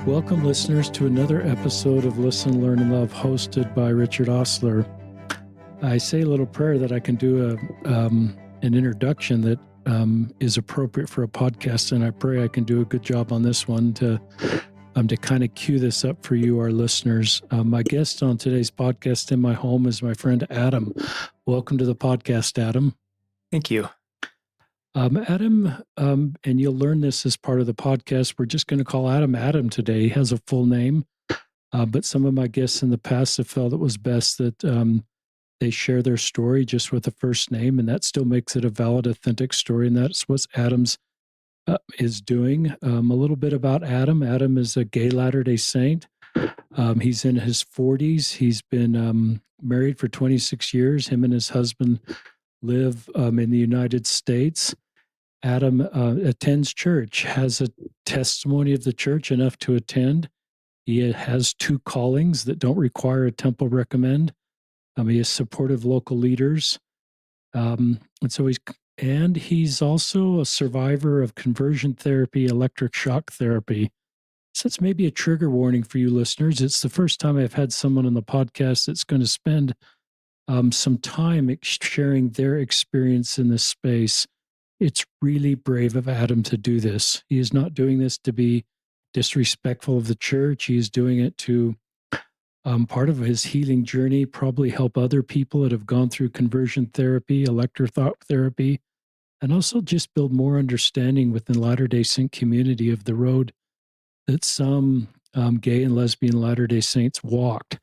Welcome, listeners, to another episode of Listen, Learn, and Love, hosted by Richard Osler. I say a little prayer that I can do an introduction that is appropriate for a podcast, and I pray I can do a good job on this one to kind of cue this up for you, our listeners. My guest on today's podcast in my home is my friend Adam. Welcome to the podcast, Adam. Thank you. Adam, and you'll learn this as part of the podcast. We're just going to call Adam today. He has a full name, but some of my guests in the past have felt it was best that they share their story just with the first name, and that still makes it a valid, authentic story, and that's what Adam's is doing. A little bit about Adam. Adam is a gay Latter-day Saint. He's in his 40s. He's been married for 26 years. Him and his husband live in the United States. Adam attends church, has a testimony of the church enough to attend. He has two callings that don't require a temple recommend. He is supportive local leaders. And he's also a survivor of conversion therapy, electroshock therapy. So it's maybe a trigger warning for you listeners. It's the first time I've had someone on the podcast that's going to spend some time sharing their experience in this space. It's really brave of Adam to do this. He is not doing this to be disrespectful of the church. He is doing it to, part of his healing journey, probably help other people that have gone through conversion therapy, electroshock therapy, and also just build more understanding within Latter-day Saint community of the road that some gay and lesbian Latter-day Saints walked.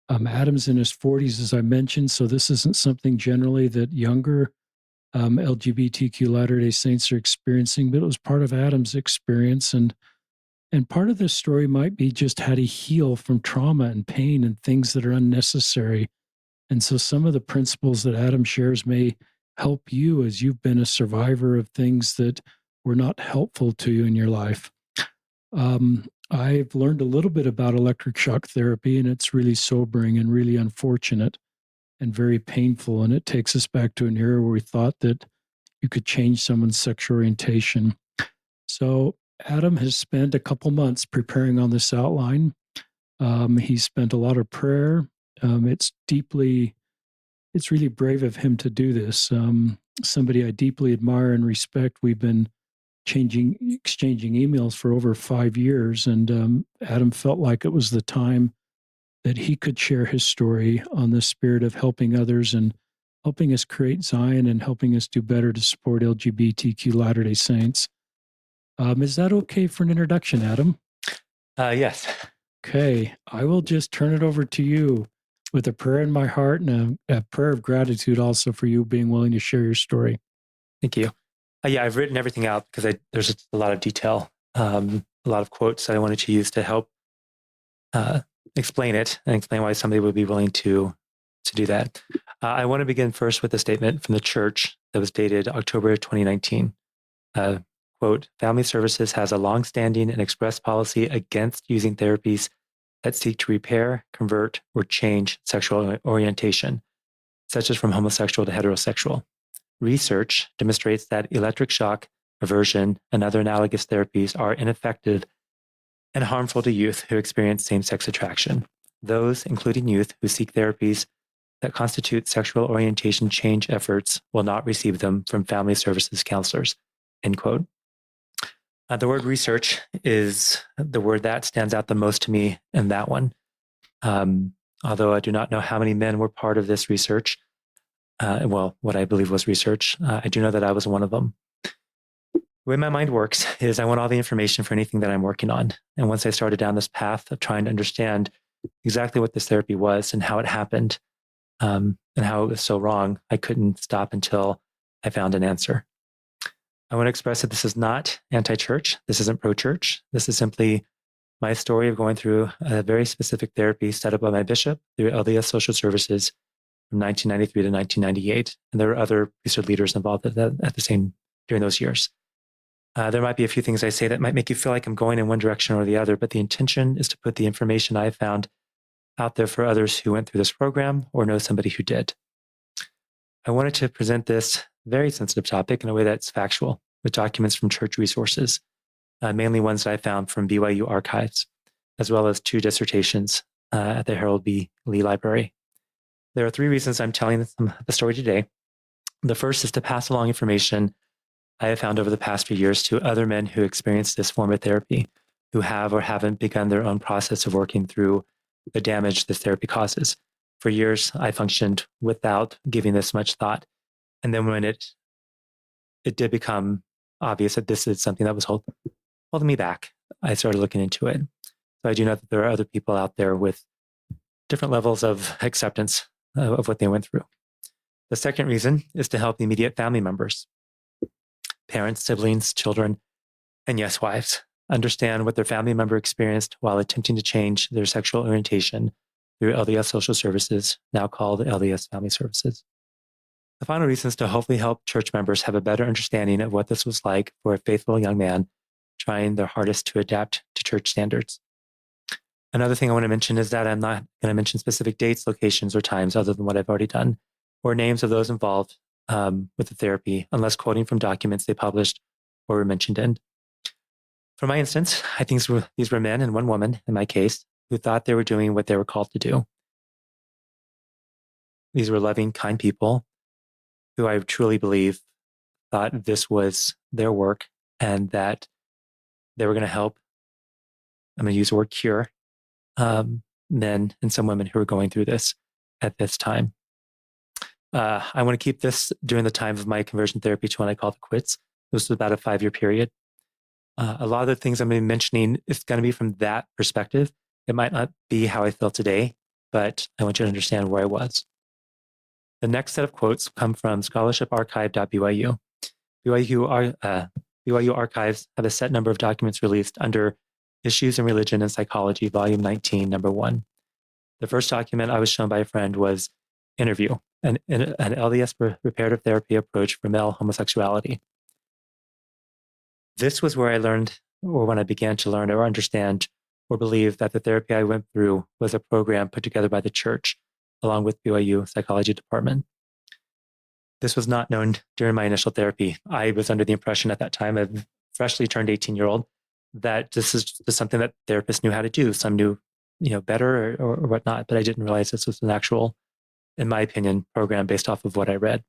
Adam's in his 40s, as I mentioned, so this isn't something generally that younger LGBTQ Latter-day Saints are experiencing, but it was part of Adam's experience. And part of this story might be just how to heal from trauma and pain and things that are unnecessary. And so some of the principles that Adam shares may help you as you've been a survivor of things that were not helpful to you in your life. I've learned a little bit about electroshock therapy, and it's really sobering and really unfortunate and very painful. And it takes us back to an era where we thought that you could change someone's sexual orientation. So Adam has spent a couple months preparing on this outline. He's spent a lot of prayer. It's really brave of him to do this. Somebody I deeply admire and respect. We've been exchanging emails for over 5 years, and Adam felt like it was the time that he could share his story on the spirit of helping others and helping us create Zion and helping us do better to support LGBTQ Latter-day Saints. Is that okay for an introduction, Adam? Yes. Okay. I will just turn it over to you with a prayer in my heart and a prayer of gratitude also for you being willing to share your story. Thank you. I've written everything out because there's a lot of detail, a lot of quotes that I wanted to use to help explain it and explain why somebody would be willing to do that. I want to begin first with a statement from the church that was dated October 2019. Quote, "Family Services has a long-standing and express policy against using therapies that seek to repair, convert, or change sexual orientation, such as from homosexual to heterosexual. Research demonstrates that electric shock, aversion, and other analogous therapies are ineffective and harmful to youth who experience same-sex attraction. Those, including youth who seek therapies that constitute sexual orientation change efforts, will not receive them from family services counselors." End quote. The word research is the word that stands out the most to me in that one. Although I do not know how many men were part of this research, what I believe was research, I do know that I was one of them. The way my mind works is I want all the information for anything that I'm working on. And once I started down this path of trying to understand exactly what this therapy was and how it happened, and how it was so wrong, I couldn't stop until I found an answer. I want to express that this is not anti-church. This isn't pro-church. This is simply my story of going through a very specific therapy set up by my bishop through LDS Social Services from 1993 to 1998. And there were other priesthood leaders involved during those years. There might be a few things I say that might make you feel like I'm going in one direction or the other, but the intention is to put the information I found out there for others who went through this program or know somebody who did. I wanted to present this very sensitive topic in a way that's factual. with documents from church resources, mainly ones that I found from BYU archives, as well as 2 dissertations at the Harold B. Lee Library. There are 3 reasons I'm telling the story today. The first is to pass along information I have found over the past few years to other men who experience this form of therapy, who have or haven't begun their own process of working through the damage this therapy causes. For years, I functioned without giving this much thought. And then when it did become obvious that this is something that was holding me back, I started looking into it. So I do know that there are other people out there with different levels of acceptance of what they went through. The second reason is to help the immediate family members, parents, siblings, children, and yes, wives, understand what their family member experienced while attempting to change their sexual orientation through LDS Social Services, now called LDS Family Services. The final reason is to hopefully help church members have a better understanding of what this was like for a faithful young man trying their hardest to adapt to church standards. Another thing I want to mention is that I'm not going to mention specific dates, locations, or times other than what I've already done, or names of those involved with the therapy, unless quoting from documents they published or were mentioned in. For my instance, I think these were men and one woman, in my case, who thought they were doing what they were called to do. These were loving, kind people who I truly believe thought this was their work and that they were going to help, I'm going to use the word cure, men and some women who were going through this at this time. I want to keep this during the time of my conversion therapy to when I called it quits. This was about a 5-year period. A lot of the things I'm going to be mentioning is going to be from that perspective. It might not be how I feel today, but I want you to understand where I was. The next set of quotes come from scholarship.archive.byu. BYU archives have a set number of documents released under Issues in Religion and Psychology, Volume 19, Number 1. The first document I was shown by a friend was Interview, an LDS reparative therapy approach for male homosexuality. This was where I learned, or when I began to learn or understand or believe that the therapy I went through was a program put together by the church, along with BYU psychology department. This was not known during my initial therapy. I was under the impression at that time, a freshly turned 18-year-old, that this is just something that therapists knew how to do. Some knew, better or whatnot, but I didn't realize this was an actual, in my opinion, program based off of what I read.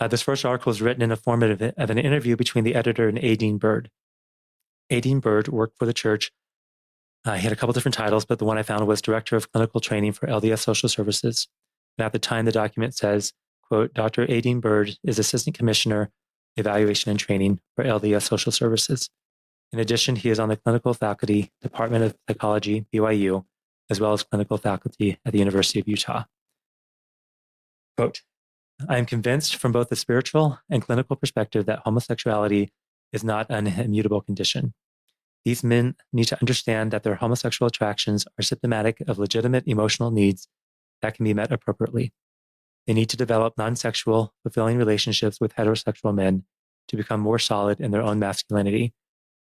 This first article is written in the form of an interview between the editor and A. Dean Bird. A. Dean Bird worked for the church. He had a couple different titles, but the one I found was Director of Clinical Training for LDS Social Services. And at the time, the document says, quote, Dr. A. Dean Bird is Assistant Commissioner, Evaluation and Training for LDS Social Services. In addition, he is on the clinical faculty, Department of Psychology, BYU, as well as clinical faculty at the University of Utah. Quote, I am convinced from both the spiritual and clinical perspective that homosexuality is not an immutable condition. These men need to understand that their homosexual attractions are symptomatic of legitimate emotional needs that can be met appropriately. They need to develop non-sexual, fulfilling relationships with heterosexual men to become more solid in their own masculinity,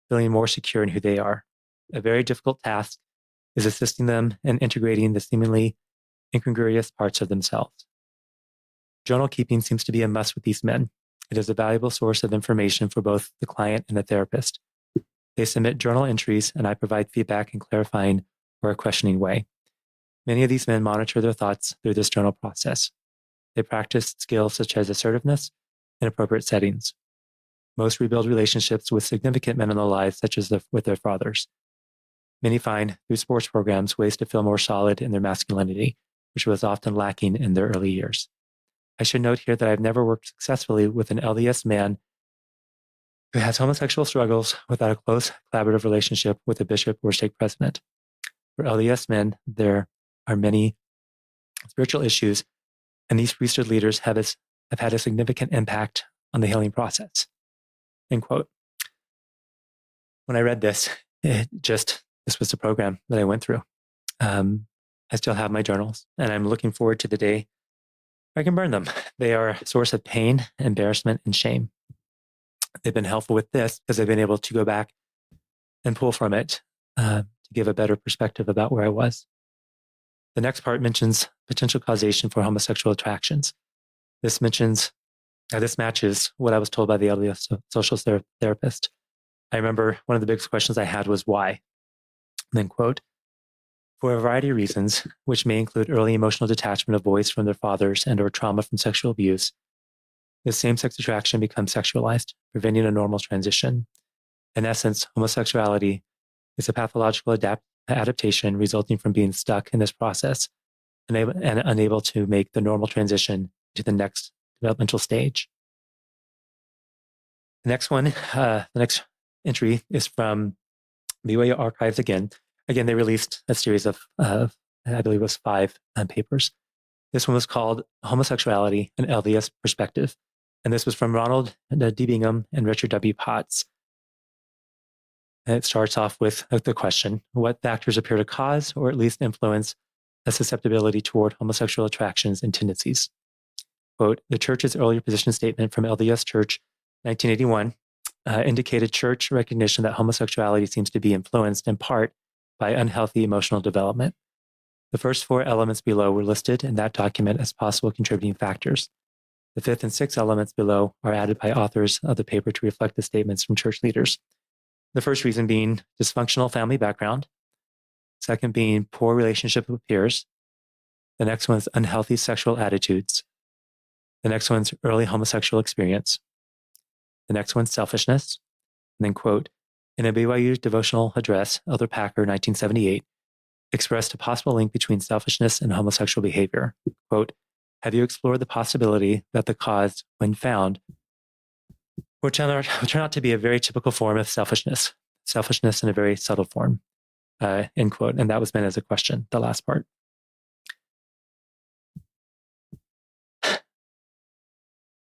feeling more secure in who they are. A very difficult task is assisting them in integrating the seemingly incongruous parts of themselves. Journal keeping seems to be a must with these men. It is a valuable source of information for both the client and the therapist. They submit journal entries, and I provide feedback in clarifying or a questioning way. Many of these men monitor their thoughts through this journal process. They practice skills such as assertiveness in appropriate settings. Most rebuild relationships with significant men in their lives, such as with their fathers. Many find through sports programs ways to feel more solid in their masculinity, which was often lacking in their early years. I should note here that I've never worked successfully with an LDS man who has homosexual struggles without a close collaborative relationship with a bishop or stake president. For LDS men, there are many spiritual issues, and these priesthood leaders have had a significant impact on the healing process. End quote. When I read this, this was the program that I went through. I still have my journals, and I'm looking forward to the day I can burn them. They are a source of pain, embarrassment, and shame. They've been helpful with this because I've been able to go back and pull from it to give a better perspective about where I was. The next part mentions potential causation for homosexual attractions. This mentions Now, this matches what I was told by the LDS social therapist. I remember one of the biggest questions I had was why? And then, quote, for a variety of reasons, which may include early emotional detachment of boys from their fathers and or trauma from sexual abuse, the same-sex attraction becomes sexualized, preventing a normal transition. In essence, homosexuality is a pathological adaptation resulting from being stuck in this process and unable to make the normal transition to the next developmental stage. The next one, the next entry is from BYU Archives again. Again, they released a series of I believe it was 5 papers. This one was called Homosexuality, an LDS Perspective. And this was from Ronald D. Bingham and Richard W. Potts. And it starts off with the question, what factors appear to cause or at least influence a susceptibility toward homosexual attractions and tendencies? Quote, the church's earlier position statement from LDS Church, 1981, indicated church recognition that homosexuality seems to be influenced in part by unhealthy emotional development. The first 4 elements below were listed in that document as possible contributing factors. The 5th and 6th elements below are added by authors of the paper to reflect the statements from church leaders. The first reason being dysfunctional family background. Second being poor relationship with peers. The next one is unhealthy sexual attitudes. The next one's early homosexual experience. The next one's selfishness. And then, quote, in a BYU devotional address, Elder Packer, 1978, expressed a possible link between selfishness and homosexual behavior. Quote, have you explored the possibility that the cause, when found, will turn out to be a very typical form of selfishness in a very subtle form, end quote. And that was meant as a question, the last part.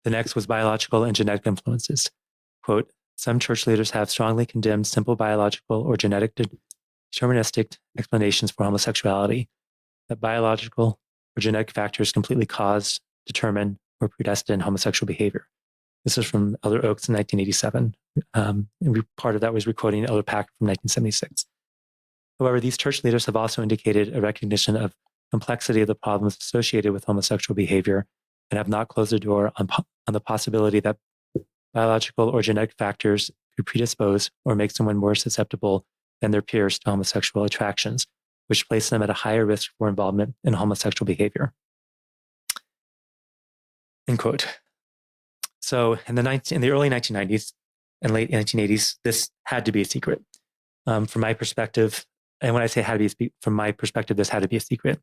The next was biological and genetic influences. Quote, some church leaders have strongly condemned simple biological or genetic deterministic explanations for homosexuality, that biological or genetic factors completely cause, determine, or predestine homosexual behavior. This is from Elder Oaks in 1987. And part of that was recording Elder Packer from 1976. However, these church leaders have also indicated a recognition of complexity of the problems associated with homosexual behavior and have not closed the door on the possibility that biological or genetic factors could predispose or make someone more susceptible than their peers to homosexual attractions, which place them at a higher risk for involvement in homosexual behavior. End quote. So in the early 1990s and late 1980s, this had to be a secret. From my perspective, and when I say had to be from my perspective, this had to be a secret.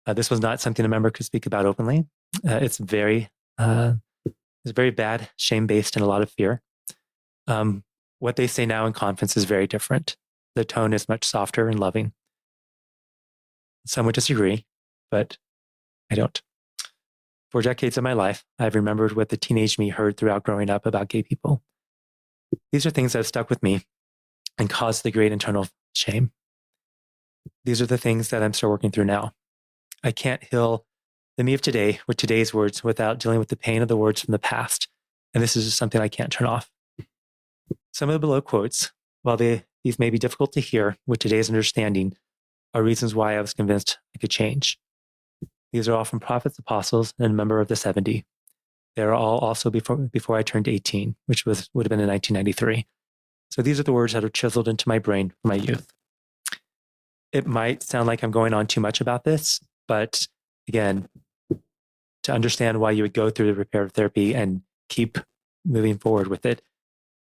This was not something a member could speak about openly. It's very bad, shame-based, and a lot of fear. What they say now in conference is very different. The tone is much softer and loving. Some would disagree, but I don't. For decades of my life, I've remembered what the teenage me heard throughout growing up about gay people. These are things that have stuck with me and caused the great internal shame. These are the things that I'm still working through now. I can't heal the me of today with today's words without dealing with the pain of the words from the past. And this is just something I can't turn off. Some of the below quotes, while these may be difficult to hear with today's understanding, are reasons why I was convinced I could change. These are all from prophets, apostles, and a member of the 70. They are all also before I turned 18, which would have been in 1993. So these are the words that are chiseled into my brain from my youth. It might sound like I'm going on too much about this, but again, to understand why you would go through the reparative therapy and keep moving forward with it,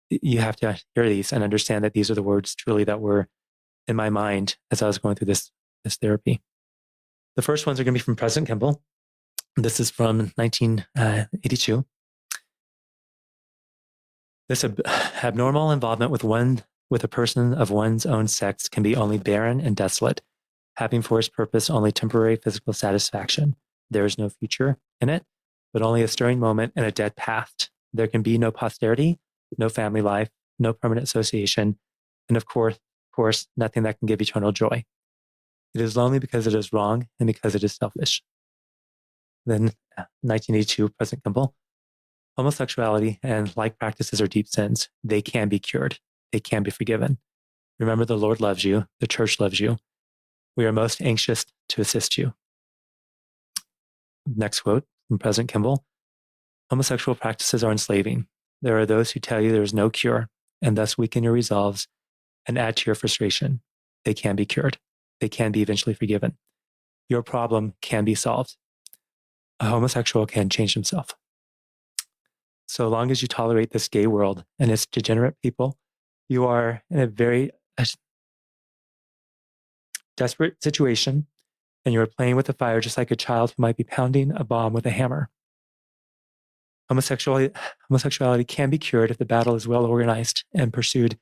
you have to hear these and understand that these are the words truly that were in my mind as I was going through this therapy. The first ones are going to be from President Kimball. This is from 1982. This abnormal involvement with a person of one's own sex can be only barren and desolate, having for its purpose only temporary physical satisfaction. There is no future in it, but only a stirring moment and a dead past. There can be no posterity, no family life, no permanent association, and of course, nothing that can give eternal joy. It is lonely because it is wrong and because it is selfish. Then 1982, President Kimball. Homosexuality and like practices are deep sins. They can be cured. They can be forgiven. Remember, the Lord loves you. The church loves you. We are most anxious to assist you. Next quote from President Kimball. Homosexual practices are enslaving. There are those who tell you there is no cure and thus weaken your resolves and add to your frustration. They can be cured. They can be eventually forgiven. Your problem can be solved. A homosexual can change himself. So long as you tolerate this gay world and its degenerate people, you are in a very desperate situation, and you are playing with the fire just like a child who might be pounding a bomb with a hammer. Homosexuality can be cured if the battle is well organized and pursued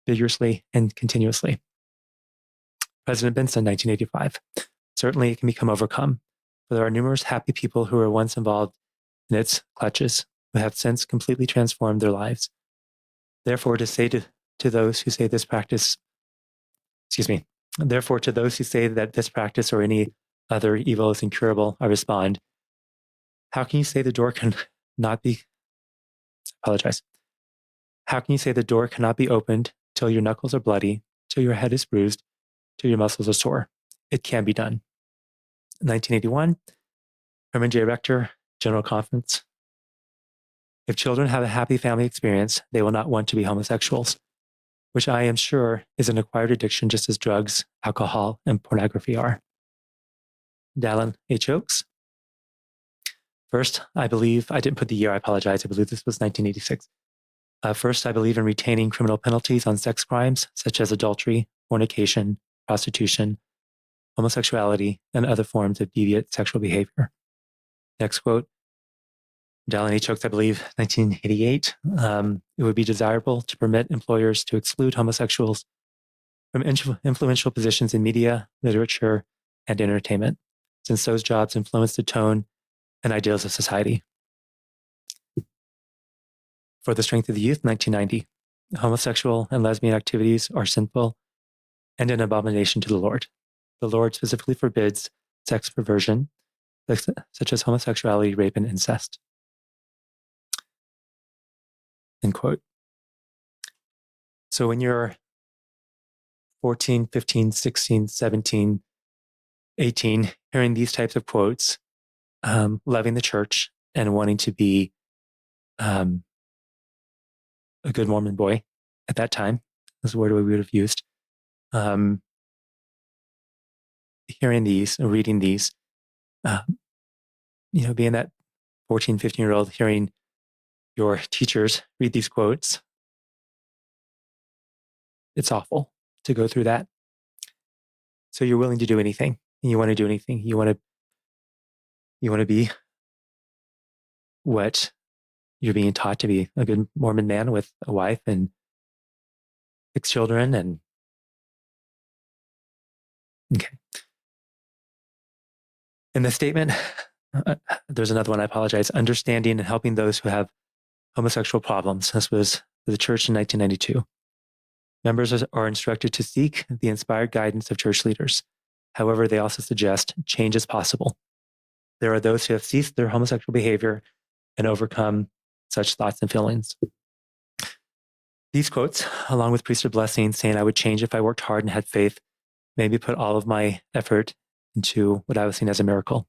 vigorously and continuously. President Benson, 1985. Certainly it can become overcome, but there are numerous happy people who were once involved in its clutches who have since completely transformed their lives. Therefore, to those who say this practice, therefore, to those who say that this practice or any other evil is incurable, I respond, how can you say the door cannot be, How can you say the door cannot be opened till your knuckles are bloody, till your head is bruised, till your muscles are sore? It can be done. 1981, Herman J. Rector, General Conference. If children have a happy family experience, they will not want to be homosexuals, which I am sure is an acquired addiction just as drugs, alcohol, and pornography are. Dallin H. Oakes. First, I believe, I didn't put the year, I apologize. I believe this was 1986. First, I believe in retaining criminal penalties on sex crimes, such as adultery, fornication, prostitution, homosexuality, and other forms of deviant sexual behavior. Next quote, Dallin H. Oakes, I believe, 1988. It would be desirable to permit employers to exclude homosexuals from influential positions in media, literature, and entertainment, since those jobs influence the tone and ideals of society. For the Strength of the Youth, 1990. Homosexual and lesbian activities are sinful and an abomination to the Lord. The Lord specifically forbids sex perversion, such as homosexuality, rape, and incest. End quote. So when you're 14, 15, 16, 17, 18, hearing these types of quotes, loving the church and wanting to be a good Mormon boy at that time, is the word we would have used. Hearing these and reading these, being that 14, 15-year-old, hearing your teachers read these quotes, it's awful to go through that. So you're willing to do anything, and you want to do anything. You want to be what you're being taught to be, a good Mormon man with a wife and 6 children. And okay. In the statement, there's another one, I apologize, understanding and helping those who have homosexual problems. This was the church in 1992. Members are instructed to seek the inspired guidance of church leaders. However, they also suggest change is possible. There are those who have ceased their homosexual behavior and overcome such thoughts and feelings. These quotes, along with priesthood blessings saying I would change if I worked hard and had faith, made me put all of my effort into what I was seeing as a miracle.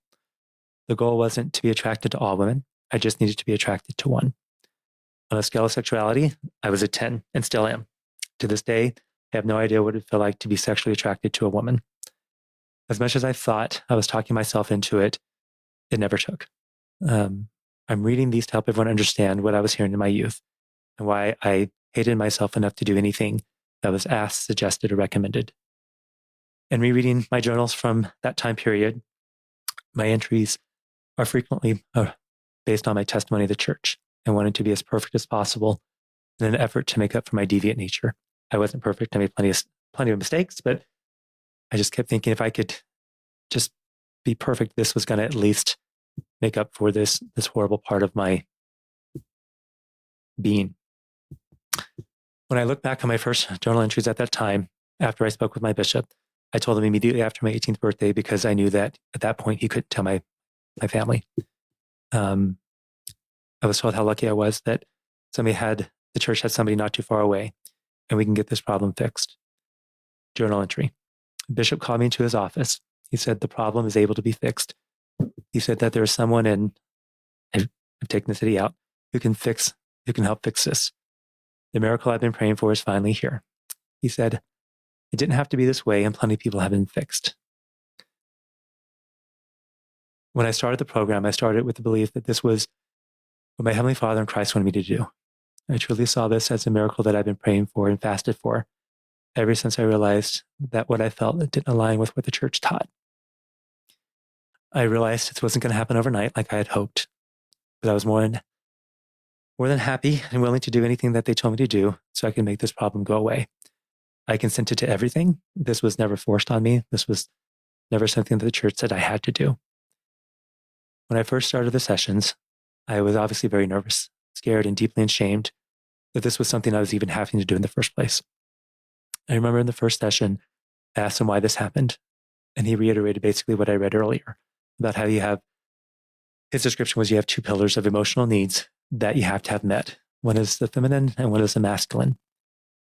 The goal wasn't to be attracted to all women. I just needed to be attracted to one. On a scale of sexuality, I was a 10 and still am. To this day, I have no idea what it felt like to be sexually attracted to a woman. As much as I thought I was talking myself into it, it never took. I'm reading these to help everyone understand what I was hearing in my youth and why I hated myself enough to do anything that was asked, suggested, or recommended. And rereading my journals from that time period, my entries are frequently based on my testimony of the church and wanting to be as perfect as possible in an effort to make up for my deviant nature. I wasn't perfect. I made plenty of mistakes, but I just kept thinking if I could just be perfect, this was going to at least make up for this horrible part of my being. When I look back on my first journal entries at that time, after I spoke with my bishop, I told him immediately after my 18th birthday because I knew that at that point he couldn't tell my family. I was told how lucky I was that the church had somebody not too far away and we can get this problem fixed. Journal entry. The bishop called me into his office. He said the problem is able to be fixed. He said that there is someone in, I I've taken the city out. Who can help fix this? The miracle I've been praying for is finally here. He said, it didn't have to be this way, and plenty of people have been fixed. When I started the program, I started with the belief that this was what my Heavenly Father and Christ wanted me to do. I truly saw this as a miracle that I've been praying for and fasted for ever since I realized that what I felt didn't align with what the church taught. I realized it wasn't going to happen overnight like I had hoped, but I was more than happy and willing to do anything that they told me to do so I could make this problem go away. I consented to everything. This was never forced on me. This was never something that the church said I had to do. When I first started the sessions, I was obviously very nervous, scared, and deeply ashamed that this was something I was even having to do in the first place. I remember in the first session, I asked him why this happened, and he reiterated basically what I read earlier about how his description was you have two pillars of emotional needs that you have to have met. One is the feminine and one is the masculine.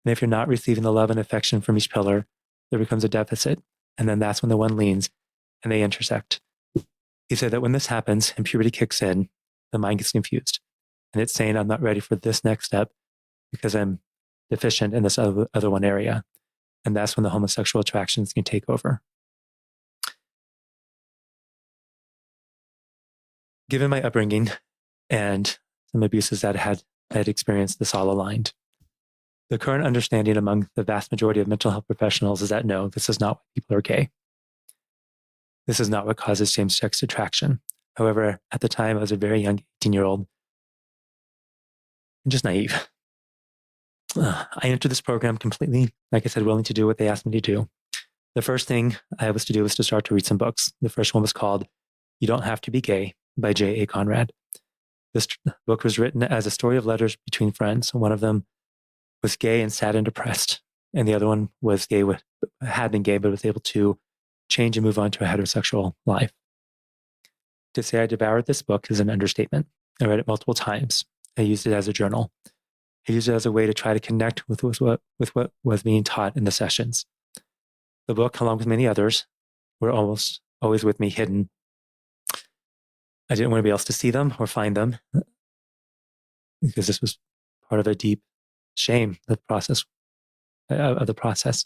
And if you're not receiving the love and affection from each pillar, there becomes a deficit. And then that's when the one leans and they intersect. He said that when this happens and puberty kicks in, the mind gets confused. And it's saying, I'm not ready for this next step because I'm deficient in this other one area. And that's when the homosexual attractions can take over. Given my upbringing and some abuses that I had experienced, this all aligned. The current understanding among the vast majority of mental health professionals is that no, this is not why people are gay. This is not what causes same-sex attraction. However, at the time, I was a very young 18-year-old and just naive. I entered this program completely, like I said, willing to do what they asked me to do. The first thing I was to do was to start to read some books. The first one was called You Don't Have to Be Gay by J.A. Conrad. This book was written as a story of letters between friends. One of them was gay and sad and depressed. And the other one was had been gay, but was able to change and move on to a heterosexual life. To say I devoured this book is an understatement. I read it multiple times. I used it as a journal. I used it as a way to try to connect with what was being taught in the sessions. The book, along with many others, were almost always with me hidden. I didn't want anybody else to see them or find them because this was part of a deep shame of the process.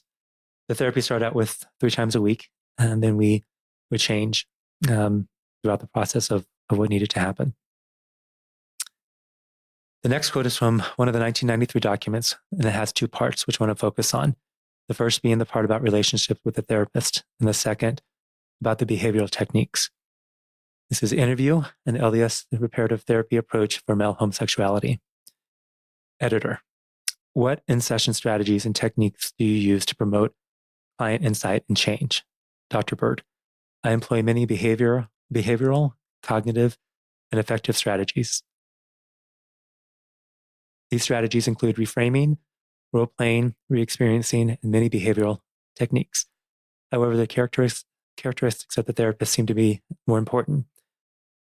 The therapy started out with 3 times a week, and then we would change throughout the process of what needed to happen. The next quote is from one of the 1993 documents, and it has 2 parts, which I want to focus on. The first being the part about relationships with the therapist, and the second about the behavioral techniques. This is Interview, an LDS reparative therapy approach for male homosexuality. Editor, what in-session strategies and techniques do you use to promote client insight and change? Dr. Bird, I employ many behavioral, cognitive, and effective strategies. These strategies include reframing, role-playing, re-experiencing, and many behavioral techniques. However, the characteristics of the therapist seem to be more important.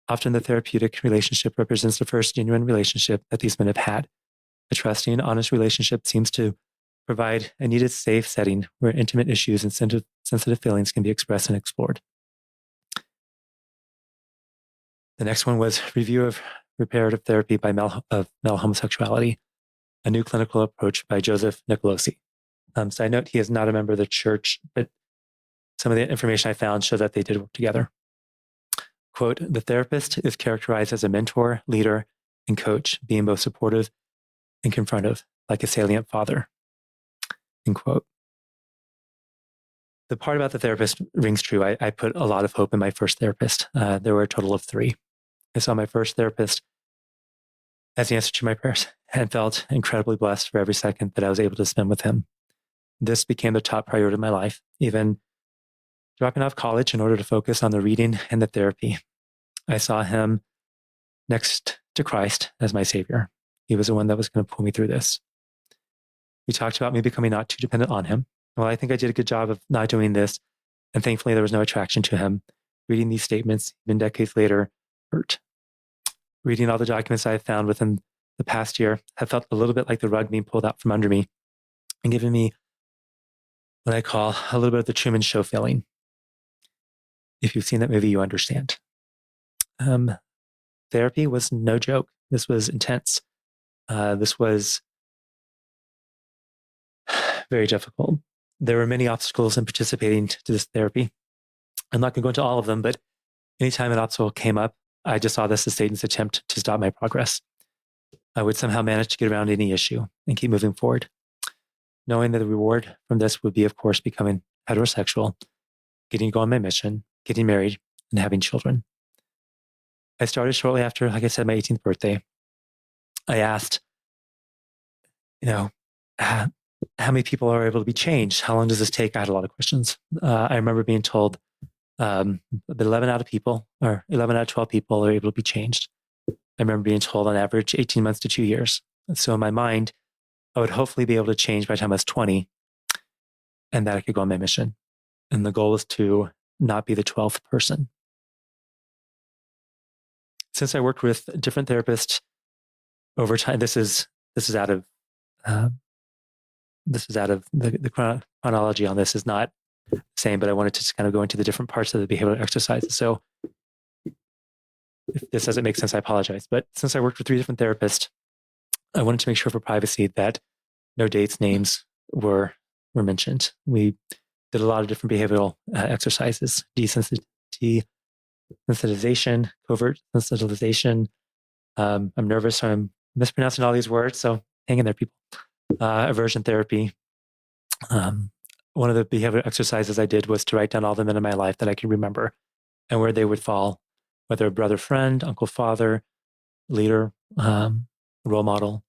Often the therapeutic relationship represents the first genuine relationship that these men have had. A trusting, honest relationship seems to provide a needed safe setting where intimate issues and sensitive feelings can be expressed and explored. The next one was Review of Reparative Therapy by Male Homosexuality, a new clinical approach by Joseph Nicolosi. Side note, he is not a member of the church, but some of the information I found showed that they did work together. Quote, the therapist is characterized as a mentor, leader, and coach, being both supportive and confrontive, like a salient father. End quote. The part about the therapist rings true. I put a lot of hope in my first therapist. There were a total of 3. I saw my first therapist as the answer to my prayers and felt incredibly blessed for every second that I was able to spend with him. This became the top priority of my life, even dropping off college in order to focus on the reading and the therapy. I saw him next to Christ as my savior. He was the one that was going to pull me through this. We talked about me becoming not too dependent on him. Well, I think I did a good job of not doing this, and thankfully there was no attraction to him. Reading these statements, even decades later, hurt. Reading all the documents I have found within the past year have felt a little bit like the rug being pulled out from under me and given me what I call a little bit of the Truman Show feeling. If you've seen that movie, you understand. therapy was no joke. This was intense. This was very difficult. There were many obstacles in participating to this therapy. I'm not going to go into all of them, but anytime an obstacle came up, I just saw this as Satan's attempt to stop my progress. I would somehow manage to get around any issue and keep moving forward, knowing that the reward from this would be, of course, becoming heterosexual, getting to go on my mission, getting married, and having children. I started shortly after, like I said, my 18th birthday. I asked, how many people are able to be changed? How long does this take? I had a lot of questions. I remember being told that 11 out of 12 people are able to be changed. I remember being told on average 18 months to 2 years. So in my mind, I would hopefully be able to change by the time I was 20 and that I could go on my mission. And the goal was to not be the 12th person. Since I worked with different therapists over time, this is out of the chronology on this is not the same, but I wanted to just kind of go into the different parts of the behavioral exercises. So if this doesn't make sense, I apologize. But since I worked with 3 different therapists, I wanted to make sure for privacy that no dates, names were mentioned. We did a lot of different behavioral exercises, desensitization, covert sensitization. I'm nervous, so I'm mispronouncing all these words, so hang in there, people. Aversion therapy. One of the behavioral exercises I did was to write down all the men in my life that I can remember and where they would fall, whether a brother, friend, uncle, father, leader, role model,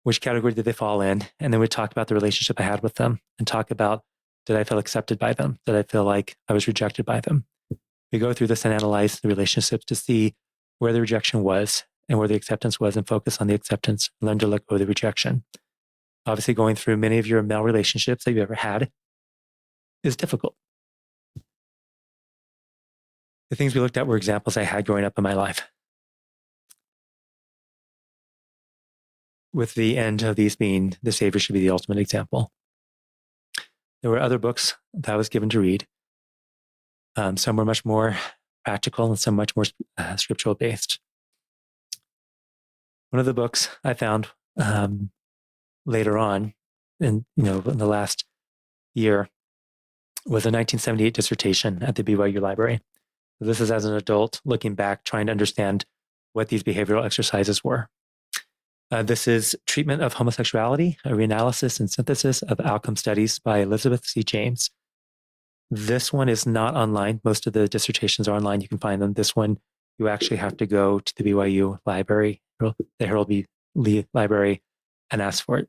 which category did they fall in? And then we'd talk about the relationship I had with them and talk about, did I feel accepted by them? Did I feel like I was rejected by them? We go through this and analyze the relationships to see where the rejection was and where the acceptance was and focus on the acceptance, learn to let go of the rejection. Obviously, going through many of your male relationships that you've ever had is difficult. The things we looked at were examples I had growing up in my life. With the end of these being the Savior should be the ultimate example. There were other books that I was given to read. Some were much more practical and some much more scriptural based. One of the books I found later on, in the last year, was a 1978 dissertation at the BYU Library. This is as an adult looking back, trying to understand what these behavioral exercises were. This is Treatment of Homosexuality, a Reanalysis and Synthesis of Outcome Studies by Elizabeth C. James. This one is not online. Most of the dissertations are online. You can find them. This one, you actually have to go to the BYU Library, the Harold B. Lee Library, and ask for it.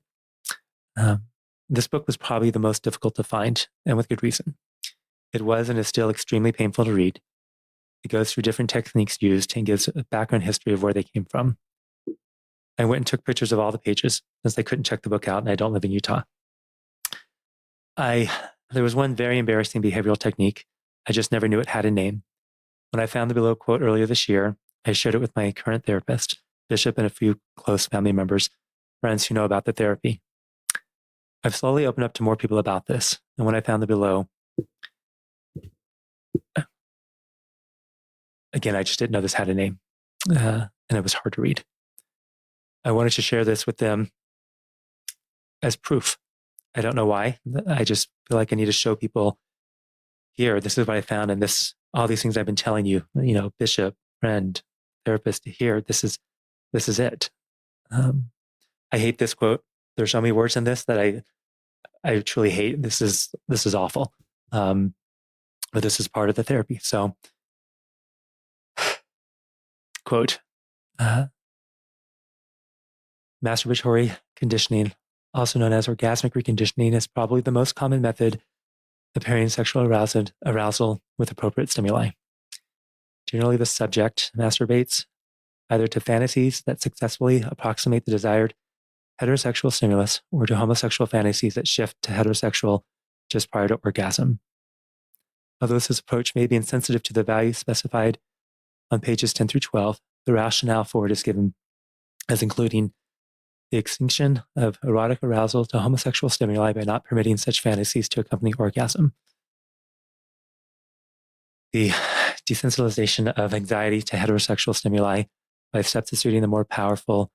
This book was probably the most difficult to find, and with good reason. It was and is still extremely painful to read. It goes through different techniques used and gives a background history of where they came from. I went and took pictures of all the pages since I couldn't check the book out and I don't live in Utah. There was one very embarrassing behavioral technique. I just never knew it had a name. When I found the below quote earlier this year, I shared it with my current therapist, Bishop, and a few close family members, friends who know about the therapy. I've slowly opened up to more people about this. And when I found the below, again, I just didn't know this had a name. And it was hard to read. I wanted to share this with them as proof. I don't know why. I just feel like I need to show people, here, this is what I found, and all these things I've been telling you, bishop, friend, therapist, here, this is it. I hate this quote. There's so many words in this that I truly hate. This is awful. But this is part of the therapy. So, quote, masturbatory conditioning, also known as orgasmic reconditioning, is probably the most common method of pairing sexual arousal with appropriate stimuli. Generally, the subject masturbates either to fantasies that successfully approximate the desired heterosexual stimulus or to homosexual fantasies that shift to heterosexual just prior to orgasm. Although this approach may be insensitive to the values specified on pages 10 through 12, the rationale for it is given as including the extinction of erotic arousal to homosexual stimuli by not permitting such fantasies to accompany orgasm. The desensitization of anxiety to heterosexual stimuli by substituting the more powerful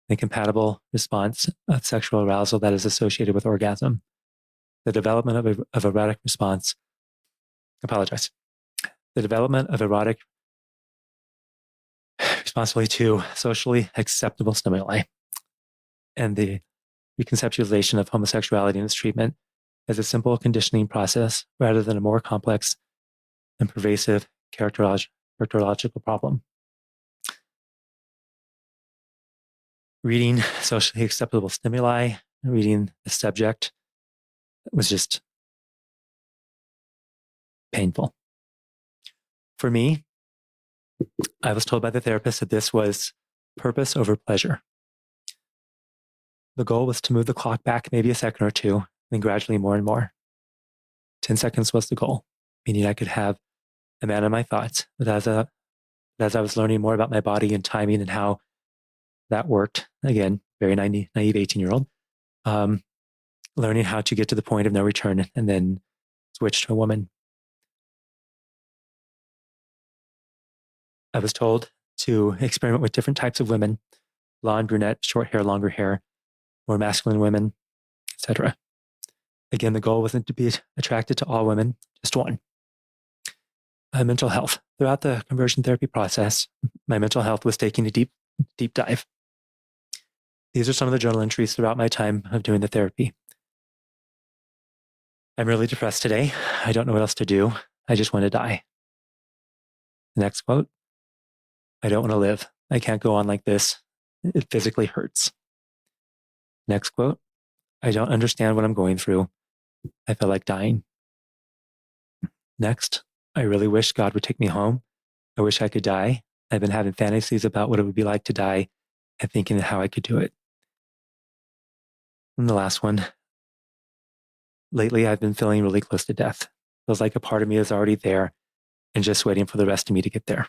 and compatible response of sexual arousal that is associated with orgasm. The development of erotic response, apologize. The development of erotic responsibly to socially acceptable stimuli and the reconceptualization of homosexuality and its treatment as a simple conditioning process rather than a more complex and pervasive characterological problem. Reading socially acceptable stimuli, reading the subject was just painful. For me, I was told by the therapist that this was purpose over pleasure. The goal was to move the clock back maybe a second or two, then gradually more and more. 10 seconds was the goal, meaning I could have a man in my thoughts. But as I was learning more about my body and timing and how that worked, again, very naive 18-year-old, learning how to get to the point of no return and then switch to a woman. I was told to experiment with different types of women, blonde, brunette, short hair, longer hair, more masculine women, etc. Again, the goal wasn't to be attracted to all women, just one. Mental health. Throughout the conversion therapy process, my mental health was taking a deep dive. These are some of the journal entries throughout my time of doing the therapy. I'm really depressed today. I don't know what else to do. I just want to die. The next quote. I don't want to live. I can't go on like this. It physically hurts. Next quote. I don't understand what I'm going through. I feel like dying. Next. I really wish God would take me home. I wish I could die. I've been having fantasies about what it would be like to die and thinking how I could do it. And the last one. Lately, I've been feeling really close to death. Feels like a part of me is already there and just waiting for the rest of me to get there.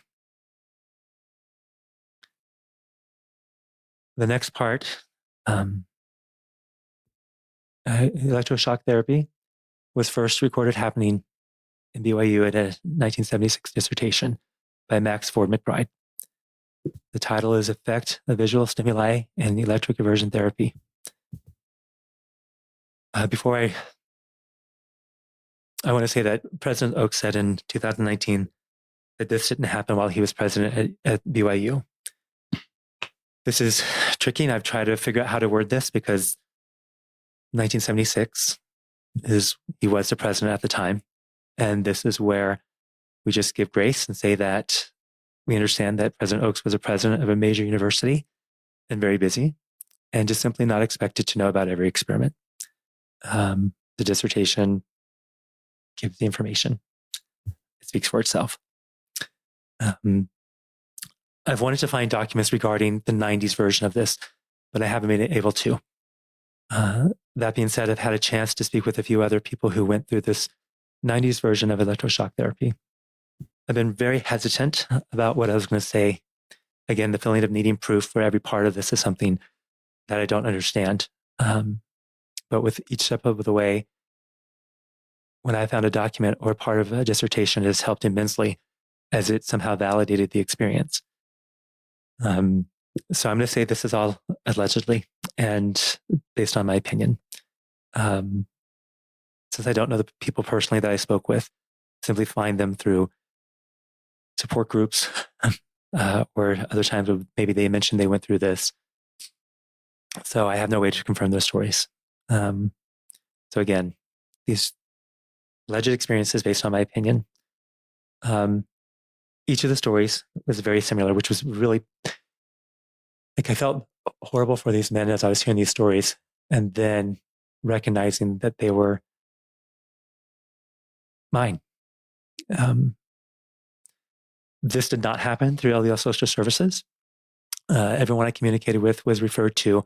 The next part, electroshock therapy, was first recorded happening in BYU at a 1976 dissertation by Max Ford McBride. The title is Effect of Visual Stimuli and Electric Aversion Therapy. Before I want to say that President Oaks said in 2019 that this didn't happen while he was president at BYU. This is tricky, and I've tried to figure out how to word this because 1976 he was the president at the time. And this is where we just give grace and say that we understand that President Oaks was a president of a major university and very busy and just simply not expected to know about every experiment. The dissertation gives the information. It speaks for itself. I've wanted to find documents regarding the 90s version of this, but I haven't been able to. That being said, I've had a chance to speak with a few other people who went through this 90s version of electroshock therapy. I've been very hesitant about what I was going to say. Again, the feeling of needing proof for every part of this is something that I don't understand. But with each step of the way, when I found a document or part of a dissertation, it has helped immensely as it somehow validated the experience. So I'm going to say this is all allegedly and based on my opinion. Since I don't know the people personally that I spoke with, simply find them through support groups or other times maybe they mentioned they went through this. So I have no way to confirm those stories. So again, these alleged experiences based on my opinion. Each of the stories was very similar, which was really, like I felt horrible for these men as I was hearing these stories and then recognizing that they were mine. This did not happen through LDL social services. Everyone I communicated with was referred to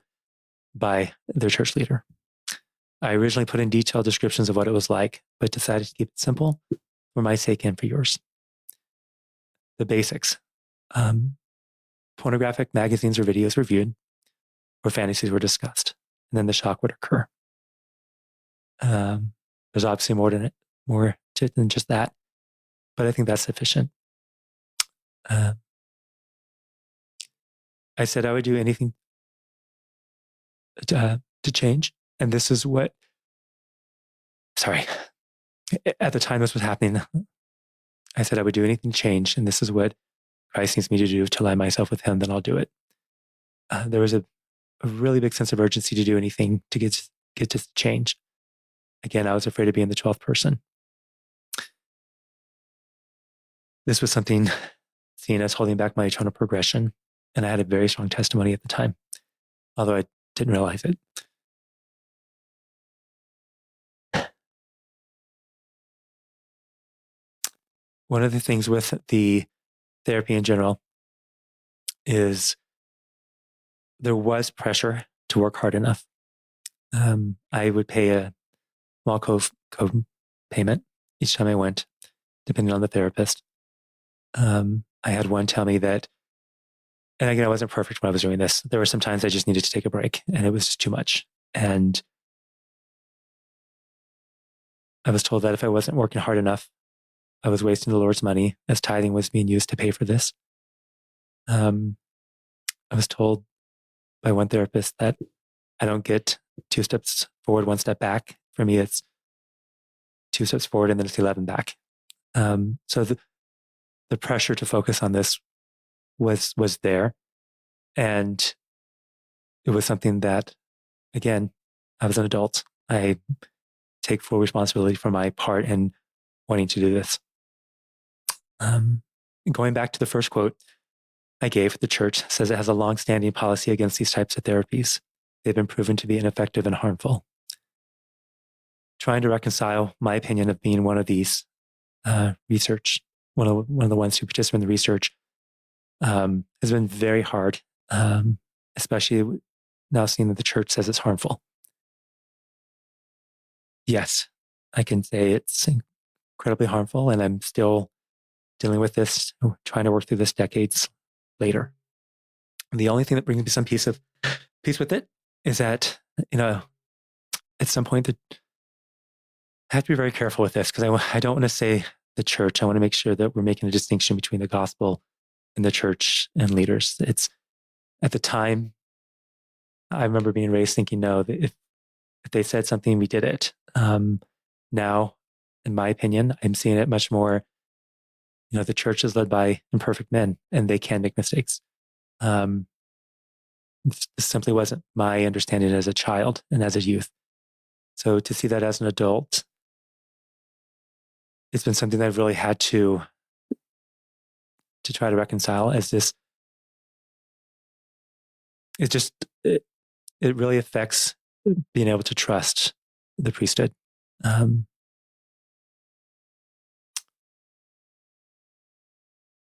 by their church leader. I originally put in detailed descriptions of what it was like, but decided to keep it simple for my sake and for yours. The basics. Pornographic magazines or videos were viewed, or fantasies were discussed, and then the shock would occur. There's obviously more to it than just that, but I think that's sufficient. I said I would do anything to change. And this is what, sorry, at the time this was happening, I said I would do anything to change. And this is what Christ needs me to do to align myself with him, then I'll do it. There was a really big sense of urgency to do anything to get to change. Again, I was afraid of being the 12th person. This was something seen as holding back my eternal progression. And I had a very strong testimony at the time, although I didn't realize it. One of the things with the therapy in general is there was pressure to work hard enough. I would pay a small co-payment each time I went, depending on the therapist. I had one tell me that, and again, I wasn't perfect when I was doing this. There were some times I just needed to take a break and it was just too much. And I was told that if I wasn't working hard enough, I was wasting the Lord's money as tithing was being used to pay for this. I was told by one therapist that I don't get 2 steps forward, 1 step back. For me, it's 2 steps forward and then it's 11 back. So the pressure to focus on this was there. And it was something that, again, I was an adult. I take full responsibility for my part in wanting to do this. Going back to the first quote I gave, the church says it has a long-standing policy against these types of therapies. They've been proven to be ineffective and harmful. Trying to reconcile my opinion of being one of these research, one of the ones who participate in the research, has been very hard, especially now seeing that the church says it's harmful. Yes, I can say it's incredibly harmful, and I'm still dealing with this, trying to work through this decades later. The only thing that brings me some peace with it is that, at some point that I have to be very careful with this, because I don't want to say the church. I want to make sure that we're making a distinction between the gospel and the church and leaders. It's at the time, I remember being raised thinking, no, that if they said something, we did it. Now, in my opinion, I'm seeing it much more, the church is led by imperfect men and they can make mistakes. This simply wasn't my understanding as a child and as a youth. So to see that as an adult, it's been something that I've really had to try to reconcile as this. It really affects being able to trust the priesthood.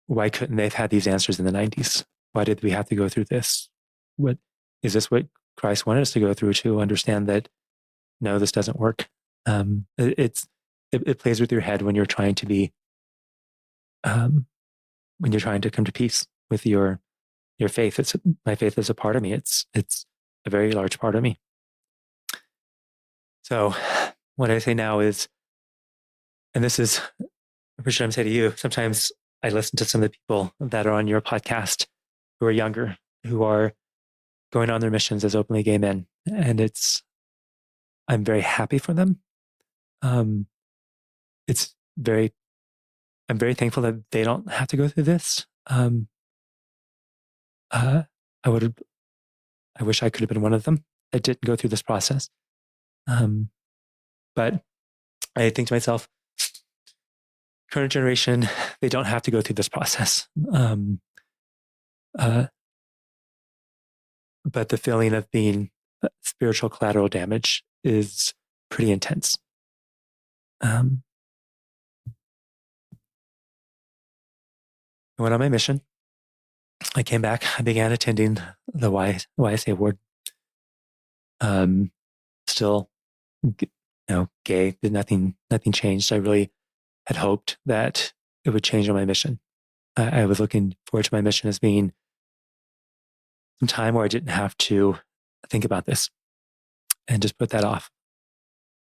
Why couldn't they have had these answers in the 90s? Why did we have to go through this? What is this what Christ wanted us to go through to understand that, no, this doesn't work? It plays with your head when you're trying to be, when you're trying to come to peace with your faith. My faith is a part of me. It's a very large part of me. So what I say now is, and this is, I'm pretty sure I'm saying to you, sometimes I listen to some of the people that are on your podcast who are younger, who are going on their missions as openly gay men. And I'm very happy for them. I'm very thankful that they don't have to go through this. I wish I could have been one of them that didn't go through this process. But I think to myself, current generation, they don't have to go through this process. But the feeling of being spiritual collateral damage is pretty intense. I went on my mission. I came back. I began attending the YSA ward. Still, gay. Nothing changed. I really had hoped that it would change on my mission. I was looking forward to my mission as being some time where I didn't have to think about this and just put that off.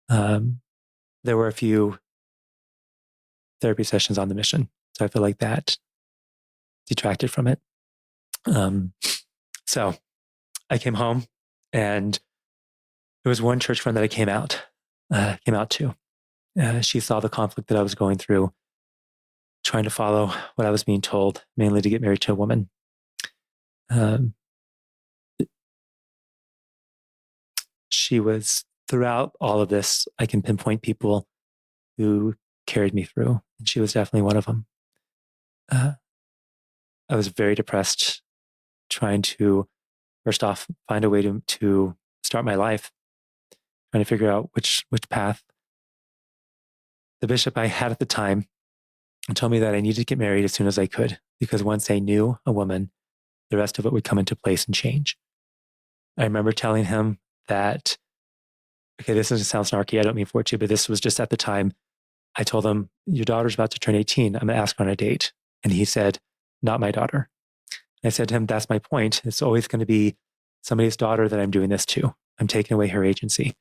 There were a few therapy sessions on the mission, so I feel like that detracted from it. So I came home, and there was one church friend that I came out to. She saw the conflict that I was going through, trying to follow what I was being told, mainly to get married to a woman. Um, she was throughout all of this. I can pinpoint people who carried me through, and she was definitely one of them. Uh, I was very depressed, trying to first off find a way to start my life, trying to figure out which path. The bishop I had at the time told me that I needed to get married as soon as I could, because once I knew a woman, the rest of it would come into place and change. I remember telling him that, okay, this doesn't sound snarky. I don't mean for it to, but this was just at the time. I told him, your daughter's about to turn 18. I'm going to ask her on a date. And he said, not my daughter. I said to him, that's my point. It's always going to be somebody's daughter that I'm doing this to. I'm taking away her agency.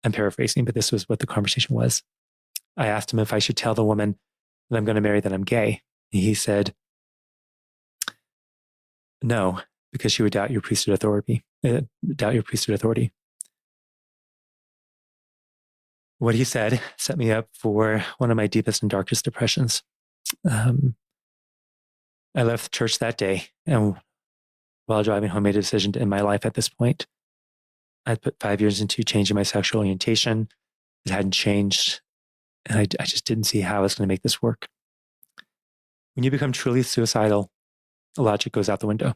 I'm paraphrasing, but this was what the conversation was. I asked him if I should tell the woman that I'm going to marry that I'm gay. He said, no, because she would doubt your priesthood authority. Doubt your priesthood authority. What he said set me up for one of my deepest and darkest depressions. I left church that day, and while driving home, made a decision to end my life at this point. I'd put 5 years into changing my sexual orientation. It hadn't changed, and I just didn't see how I was going to make this work. When you become truly suicidal, logic goes out the window.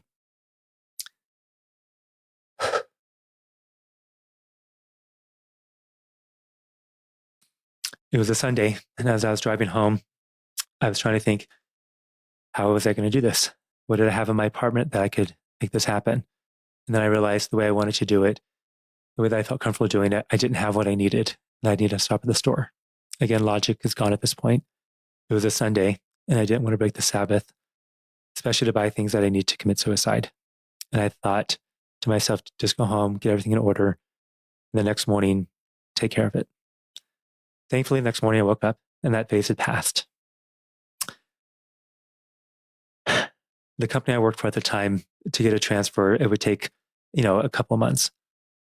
It was a Sunday, and as I was driving home, I was trying to think, how was I going to do this? What did I have in my apartment that I could make this happen? And then I realized the way I wanted to do it, the way that I felt comfortable doing it, I didn't have what I needed, and I needed to stop at the store. Again, logic is gone at this point. It was a Sunday, and I didn't want to break the Sabbath, especially to buy things that I need to commit suicide. And I thought to myself, just go home, get everything in order, and the next morning, take care of it. Thankfully, the next morning I woke up and that phase had passed. The company I worked for at the time, to get a transfer, it would take, a couple of months.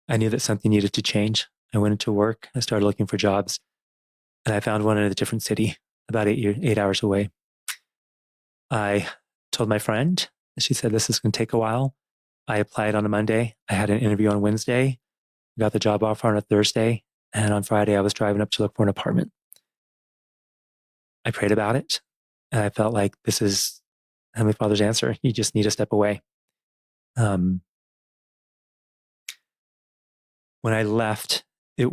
I knew that something needed to change. I went into work. I started looking for jobs, and I found one in a different city, about 8 hours away. I told my friend, she said, this is going to take a while. I applied on a Monday. I had an interview on Wednesday, got the job offer on a Thursday, and on Friday I was driving up to look for an apartment. I prayed about it, and I felt like this is Heavenly Father's answer. You just need to step away. When I left, I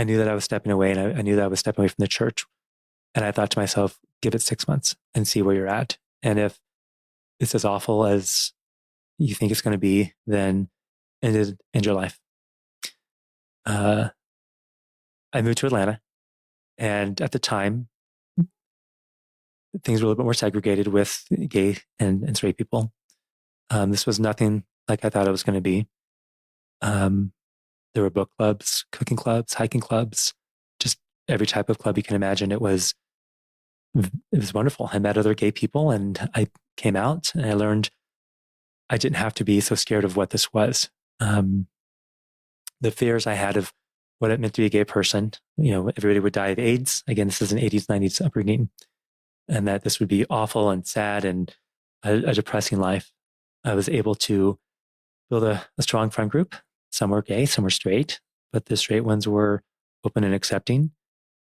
knew that I was stepping away, and I knew that I was stepping away from the church. And I thought to myself, give it 6 months and see where you're at. And if it's as awful as you think it's going to be, then end your life. I moved to Atlanta, and at the time, things were a little bit more segregated with gay and straight people. This was nothing like I thought it was going to be. There were book clubs, cooking clubs, hiking clubs, just every type of club you can imagine. It was wonderful. I met other gay people, and I came out, and I learned I didn't have to be so scared of what this was. The fears I had of what it meant to be a gay person, everybody would die of AIDS. Again, this is an 80s, 90s upbringing, and that this would be awful and sad and a depressing life. I was able to build a strong friend group. Some were gay, some were straight, but the straight ones were open and accepting.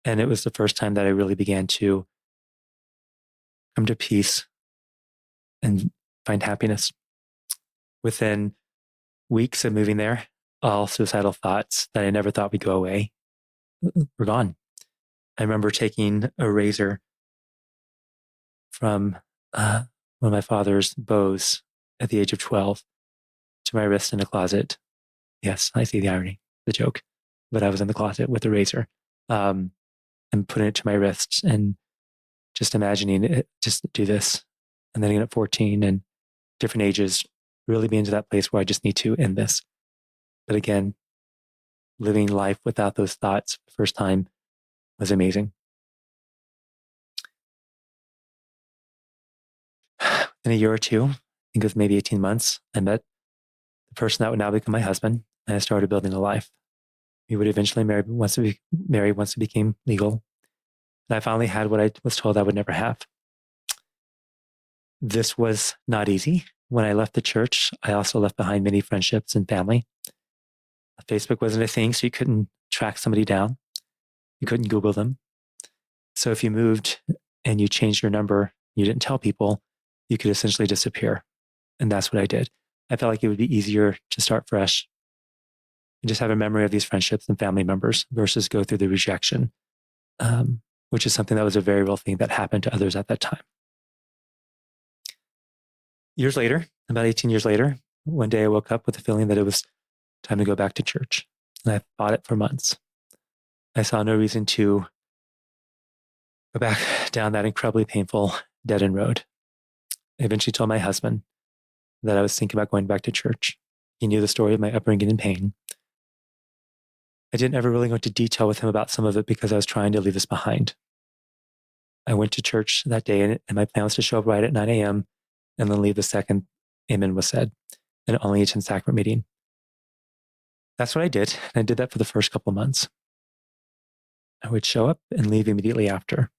And it was the first time that I really began to come to peace and find happiness. Within weeks of moving there, all suicidal thoughts that I never thought would go away were gone. I remember taking a razor from one of my father's bows at the age of 12 to my wrist in a closet. Yes, I see the irony, the joke, but I was in the closet with a razor, and putting it to my wrists and just imagining it, just do this. And then at 14 and different ages, really be into that place where I just need to end this. But again, living life without those thoughts the first time was amazing. In a year or two, think it was maybe 18 months, I met the person that would now become my husband, and I started building a life. We would eventually marry once it became legal. And I finally had what I was told I would never have. This was not easy. When I left the church, I also left behind many friendships and family. Facebook wasn't a thing, so you couldn't track somebody down. You couldn't Google them. So if you moved and you changed your number, you didn't tell people, you could essentially disappear. And that's what I did. I felt like it would be easier to start fresh and just have a memory of these friendships and family members versus go through the rejection, which is something that was a very real thing that happened to others at that time. Years later, about 18 years later, one day I woke up with a feeling that it was time to go back to church. And I fought it for months. I saw no reason to go back down that incredibly painful dead end road. I eventually told my husband that I was thinking about going back to church. He knew the story of my upbringing in pain. I didn't ever really go into detail with him about some of it because I was trying to leave this behind. I went to church that day, and my plan was to show up right at 9 a.m. and then leave the second amen was said, and only attend sacrament meeting. That's what I did. And I did that for the first couple of months. I would show up and leave immediately after.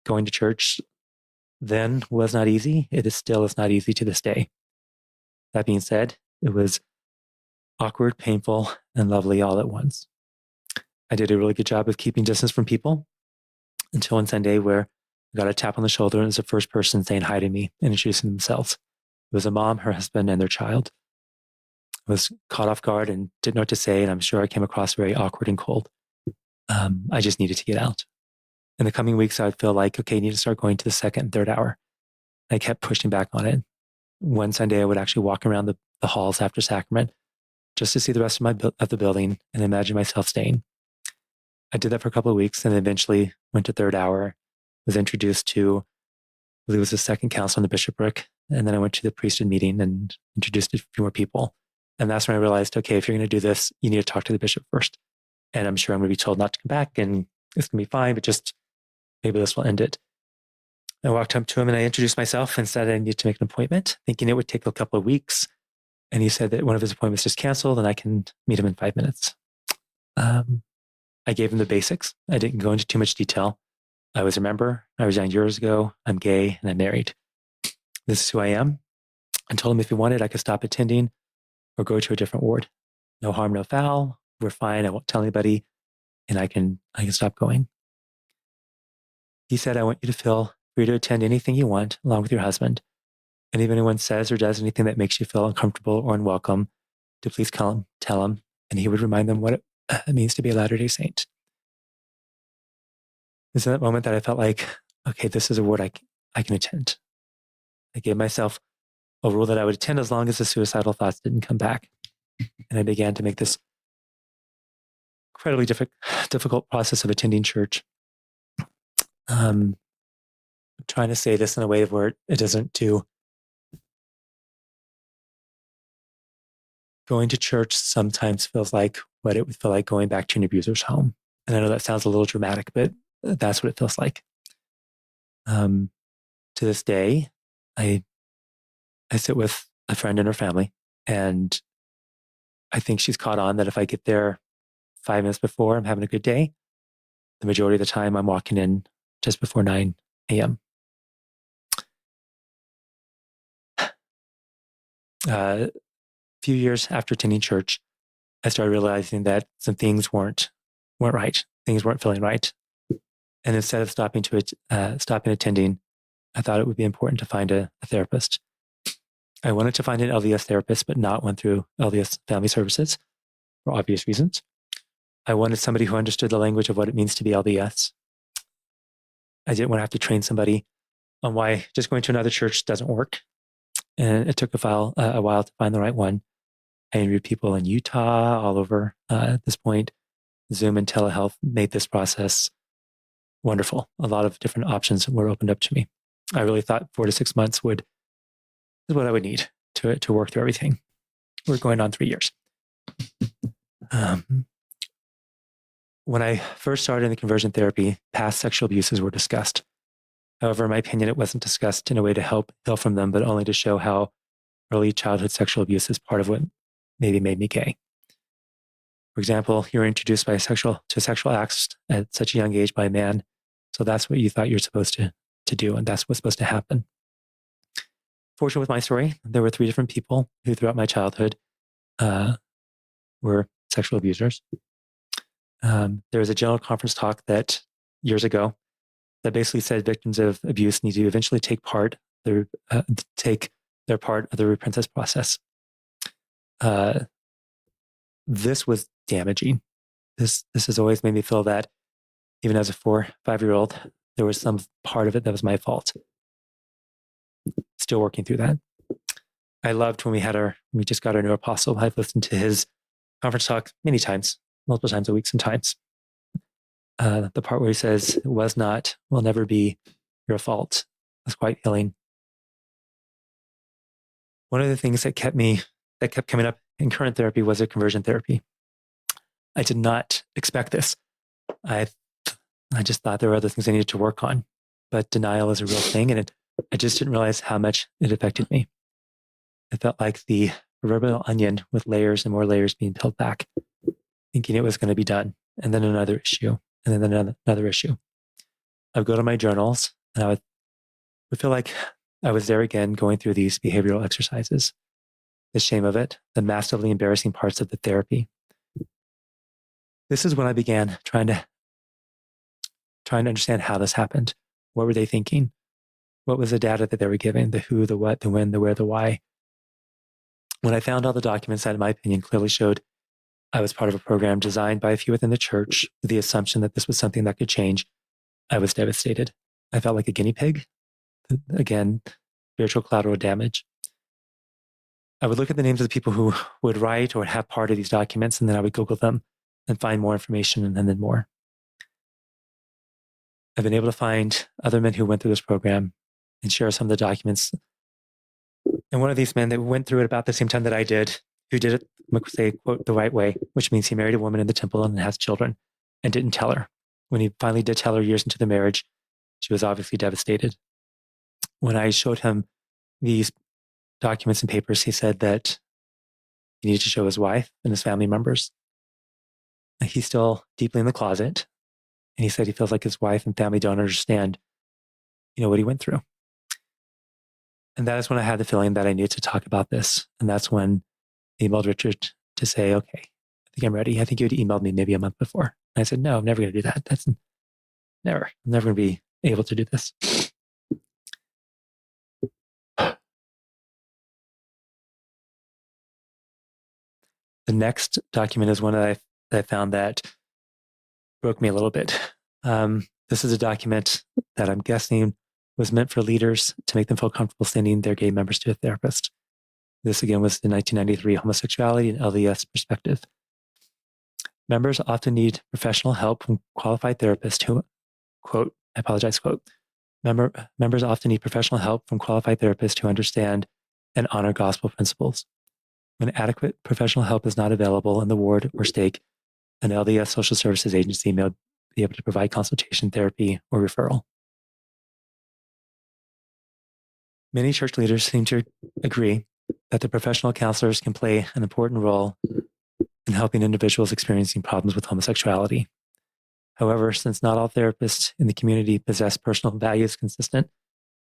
Going to church then was not easy. It still is not easy to this day. That being said, it was awkward, painful, and lovely all at once. I did a really good job of keeping distance from people until one Sunday where I got a tap on the shoulder and it was the first person saying hi to me and introducing themselves. It was a mom, her husband, and their child. I was caught off guard and didn't know what to say, and I'm sure I came across very awkward and cold. I just needed to get out. In the coming weeks, I would feel like, okay, I need to start going to the second and third hour. I kept pushing back on it. One Sunday, I would actually walk around the halls after sacrament just to see the rest of the building and imagine myself staying. I did that for a couple of weeks and eventually went to third hour, was introduced to, I believe it was the second council on the bishopric. And then I went to the priesthood meeting and introduced a few more people. And that's when I realized, okay, if you're going to do this, you need to talk to the bishop first. And I'm sure I'm going to be told not to come back and it's going to be fine, but just maybe this will end it. I walked up to him and I introduced myself and said I needed to make an appointment, thinking it would take a couple of weeks. And he said that one of his appointments just canceled and I can meet him in 5 minutes. I gave him the basics. I didn't go into too much detail. I was a member. I resigned years ago. I'm gay and I'm married. This is who I am. I told him if he wanted, I could stop attending or go to a different ward. No harm, no foul. We're fine. I won't tell anybody, and I can stop going. He said, I want you to feel free to attend anything you want along with your husband. And if anyone says or does anything that makes you feel uncomfortable or unwelcome, to please tell him. And he would remind them what it means to be a Latter-day Saint. It's in that moment that I felt like, okay, this is a ward I can attend. I gave myself a rule that I would attend as long as the suicidal thoughts didn't come back. And I began to make this incredibly difficult process of attending church. I'm trying to say this in a way where it doesn't do. Going to church sometimes feels like what it would feel like going back to an abuser's home. And I know that sounds a little dramatic, but that's what it feels like. To this day, I sit with a friend and her family, and I think she's caught on that if I get there 5 minutes before I'm having a good day, the majority of the time I'm walking in just before 9 a.m. A few years after attending church, I started realizing that some things weren't right. Things weren't feeling right. And instead of stopping attending, I thought it would be important to find a therapist. I wanted to find an LDS therapist, but not one through LDS Family Services for obvious reasons. I wanted somebody who understood the language of what it means to be LDS. I didn't want to have to train somebody on why just going to another church doesn't work. And it took a while to find the right one. I interviewed people in Utah, all over at this point. Zoom and telehealth made this process wonderful. A lot of different options were opened up to me. I really thought 4 to 6 months is what I would need to work through everything. We're going on 3 years. When I first started in the conversion therapy, past sexual abuses were discussed. However, in my opinion, it wasn't discussed in a way to help heal from them, but only to show how early childhood sexual abuse as part of what maybe made me gay. For example, you're introduced to sexual acts at such a young age by a man, so that's what you thought you're supposed to do, and that's what's supposed to happen. Fortunately, with my story, there were 3 different people who, throughout my childhood, were sexual abusers. There was a general conference talk that years ago that basically said victims of abuse need to eventually take their part of the repentance process. This was damaging. This has always made me feel that even as a 4-5-year-old, there was some part of it that was my fault. Still working through that. I loved when we just got our new apostle. I've listened to his conference talk many times, multiple times a week sometimes. The part where he says, "It was not, will never be your fault," was quite healing. One of the things that kept coming up in current therapy was a conversion therapy. I did not expect this. I just thought there were other things I needed to work on, but denial is a real thing, and I just didn't realize how much it affected me. It felt like the proverbial onion with layers and more layers being peeled back, thinking it was going to be done, and then another issue, and then another issue. I would go to my journals, and I would feel like I was there again going through these behavioral exercises. The shame of it, the massively embarrassing parts of the therapy. This is when I began trying to understand how this happened. What were they thinking? What was the data that they were giving? The who, the what, the when, the where, the why. When I found all the documents that, in my opinion, clearly showed I was part of a program designed by a few within the church with the assumption that this was something that could change, I was devastated. I felt like a guinea pig. Again, spiritual collateral damage. I would look at the names of the people who would write or have part of these documents, and then I would Google them and find more information and then more. I've been able to find other men who went through this program and share some of the documents. And one of these men that went through it about the same time that I did, who did it, say, quote, the right way, which means he married a woman in the temple and has children and didn't tell her. When he finally did tell her years into the marriage, she was obviously devastated. When I showed him these documents and papers, he said that he needed to show his wife and his family members. He's still deeply in the closet. And he said he feels like his wife and family don't understand, what he went through. And that is when I had the feeling that I needed to talk about this. And that's when I emailed Richard to say, okay, I think I'm ready. I think you had emailed me maybe a month before. And I said, no, I'm never going to do that. I'm never going to be able to do this. The next document is one that I found that broke me a little bit. This is a document that I'm guessing was meant for leaders to make them feel comfortable sending their gay members to a therapist. This again was the 1993 Homosexuality and LDS Perspective. Members often need professional help from qualified therapists who, quote, I apologize, quote, members often need professional help from qualified therapists who understand and honor gospel principles. When adequate professional help is not available in the ward or stake, an LDS social services agency may be able to provide consultation, therapy, or referral. Many church leaders seem to agree that the professional counselors can play an important role in helping individuals experiencing problems with homosexuality. However, since not all therapists in the community possess personal values consistent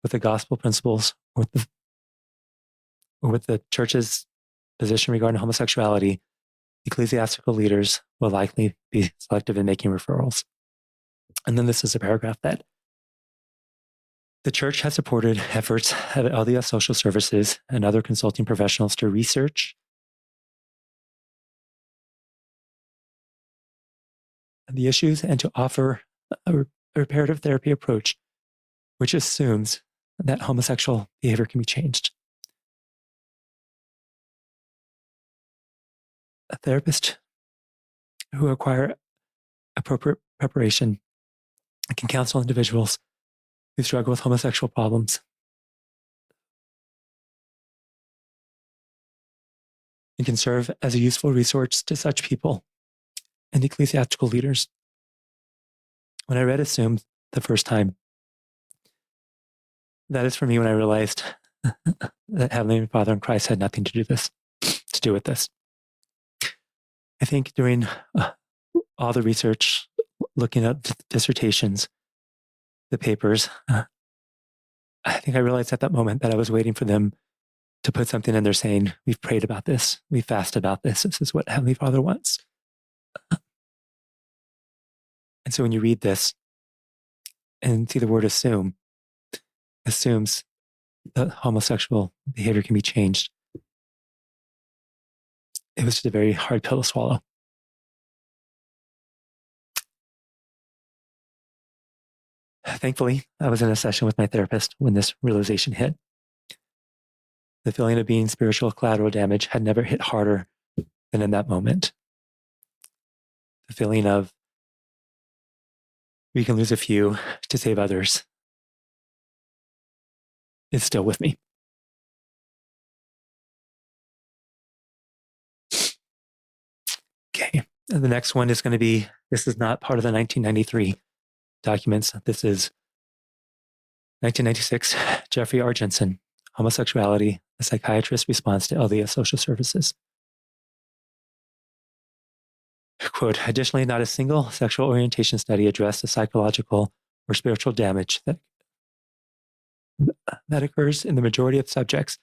with the gospel principles or with the church's position regarding homosexuality, ecclesiastical leaders will likely be selective in making referrals. And then this is a paragraph that the church has supported efforts of LDS social services and other consulting professionals to research the issues and to offer a reparative therapy approach, which assumes that homosexual behavior can be changed. A therapist who acquire appropriate preparation can counsel individuals who struggle with homosexual problems and can serve as a useful resource to such people and ecclesiastical leaders. When I read Assumed the first time, that is for me when I realized that Heavenly Father in Christ had nothing to do with this. I think during all the research, looking at dissertations, the papers, I think I realized at that moment that I was waiting for them to put something in there saying, we've prayed about this, we fasted about this is what Heavenly Father wants. And so when you read this and see the word assumes that homosexual behavior can be changed, it was just a very hard pill to swallow. Thankfully, I was in a session with my therapist when this realization hit. The feeling of being spiritual collateral damage had never hit harder than in that moment. The feeling of we can lose a few to save others is still with me. Okay, and the next one is going to be, this is not part of the 1993 documents. This is 1996, Jeffrey R. Jensen, Homosexuality, a Psychiatrist's Response to LDS Social Services. Quote, additionally, not a single sexual orientation study addressed the psychological or spiritual damage that occurs in the majority of subjects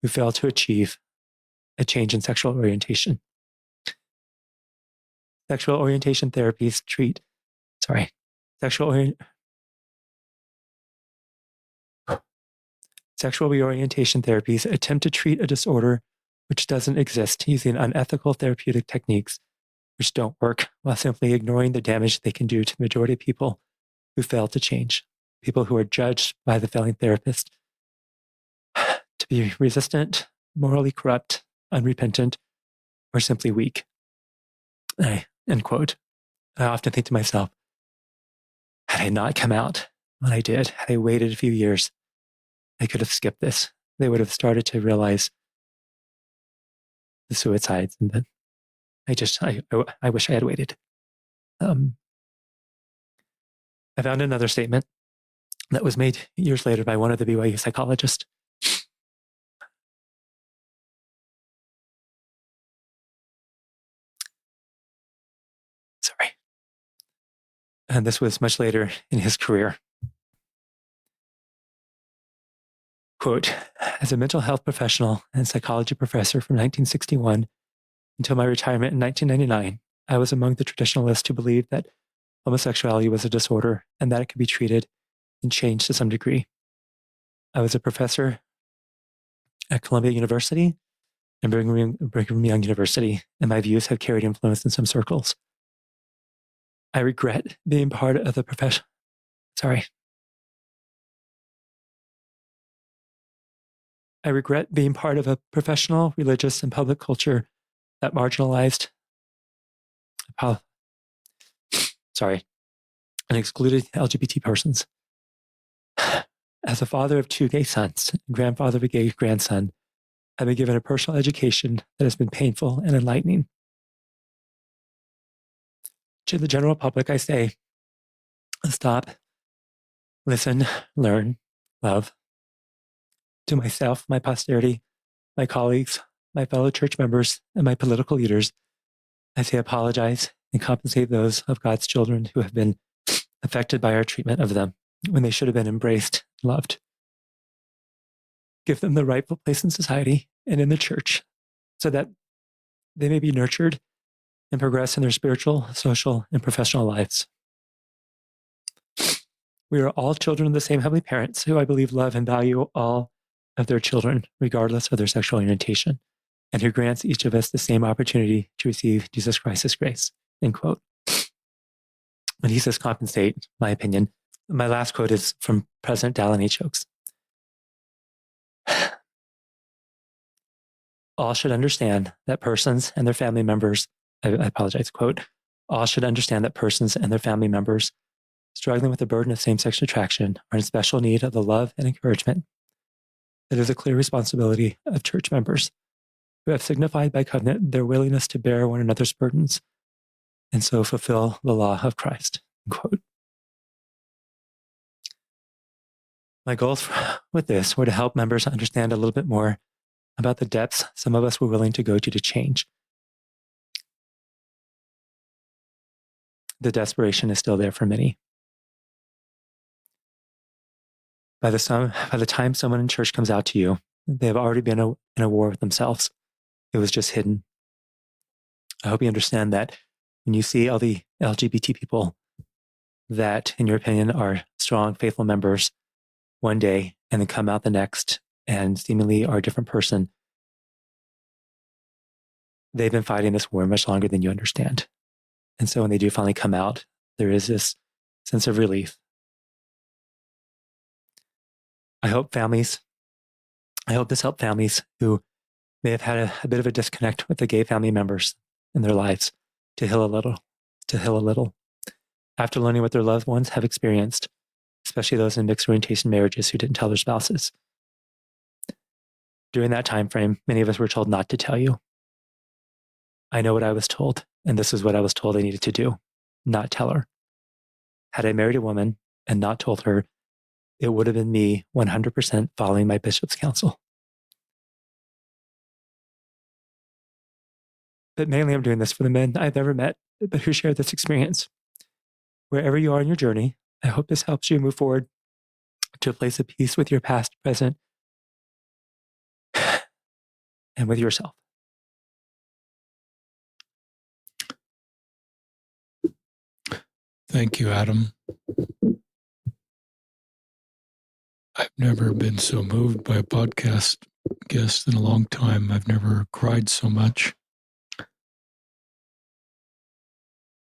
who fail to achieve a change in sexual orientation. Sexual reorientation therapies attempt to treat a disorder which doesn't exist using unethical therapeutic techniques which don't work, while simply ignoring the damage they can do to the majority of people who fail to change, people who are judged by the failing therapist to be resistant, morally corrupt, unrepentant, or simply weak. End quote. I often think to myself, had I not come out when I did, had I waited a few years, I could have skipped this. They would have started to realize the suicides, and then I wish I had waited. I found another statement that was made years later by one of the BYU psychologists. Sorry. And this was much later in his career. Quote, as a mental health professional and psychology professor from 1961 until my retirement in 1999, I was among the traditionalists who believed that homosexuality was a disorder and that it could be treated and changed to some degree. I was a professor at Columbia University and Brigham Young University, and my views have carried influence in some circles. I regret being part of the profession. I regret being part of a professional, religious, and public culture that marginalized, and excluded LGBT persons. As a father of 2 gay sons, and grandfather of a gay grandson, I've been given a personal education that has been painful and enlightening. To the general public, I say, stop, listen, learn, love. To myself, my posterity, my colleagues, my fellow church members, and my political leaders, I say apologize and compensate those of God's children who have been affected by our treatment of them when they should have been embraced, loved. Give them the rightful place in society and in the church so that they may be nurtured and progress in their spiritual, social, and professional lives. We are all children of the same heavenly parents who I believe love and value all of their children, regardless of their sexual orientation, and who grants each of us the same opportunity to receive Jesus Christ's grace, end quote. When he says compensate, my opinion, my last quote is from President Dallin H. Oaks. All should understand that persons and their family members, I apologize, quote, all should understand that persons and their family members struggling with the burden of same-sex attraction are in special need of the love and encouragement. It is a clear responsibility of church members who have signified by covenant their willingness to bear one another's burdens and so fulfill the law of Christ, end quote. My goals with this were to help members understand a little bit more about the depths some of us were willing to go to change. The desperation is still there for many. By the time someone in church comes out to you, they have already been in a war with themselves. It was just hidden. I hope you understand that when you see all the LGBT people that, in your opinion, are strong, faithful members one day and then come out the next and seemingly are a different person, they've been fighting this war much longer than you understand. And so when they do finally come out, there is this sense of relief. I hope this helped families who may have had a bit of a disconnect with the gay family members in their lives to heal a little. After learning what their loved ones have experienced, especially those in mixed orientation marriages who didn't tell their spouses. During that time frame, many of us were told not to tell you. I know what I was told, and this is what I was told I needed to do, not tell her. Had I married a woman and not told her, it would have been me 100% following my bishop's counsel. But mainly I'm doing this for the men I've ever met, but who share this experience. Wherever you are in your journey, I hope this helps you move forward to a place of peace with your past, present, and with yourself. Thank you, Adam. I've never been so moved by a podcast guest in a long time. I've never cried so much.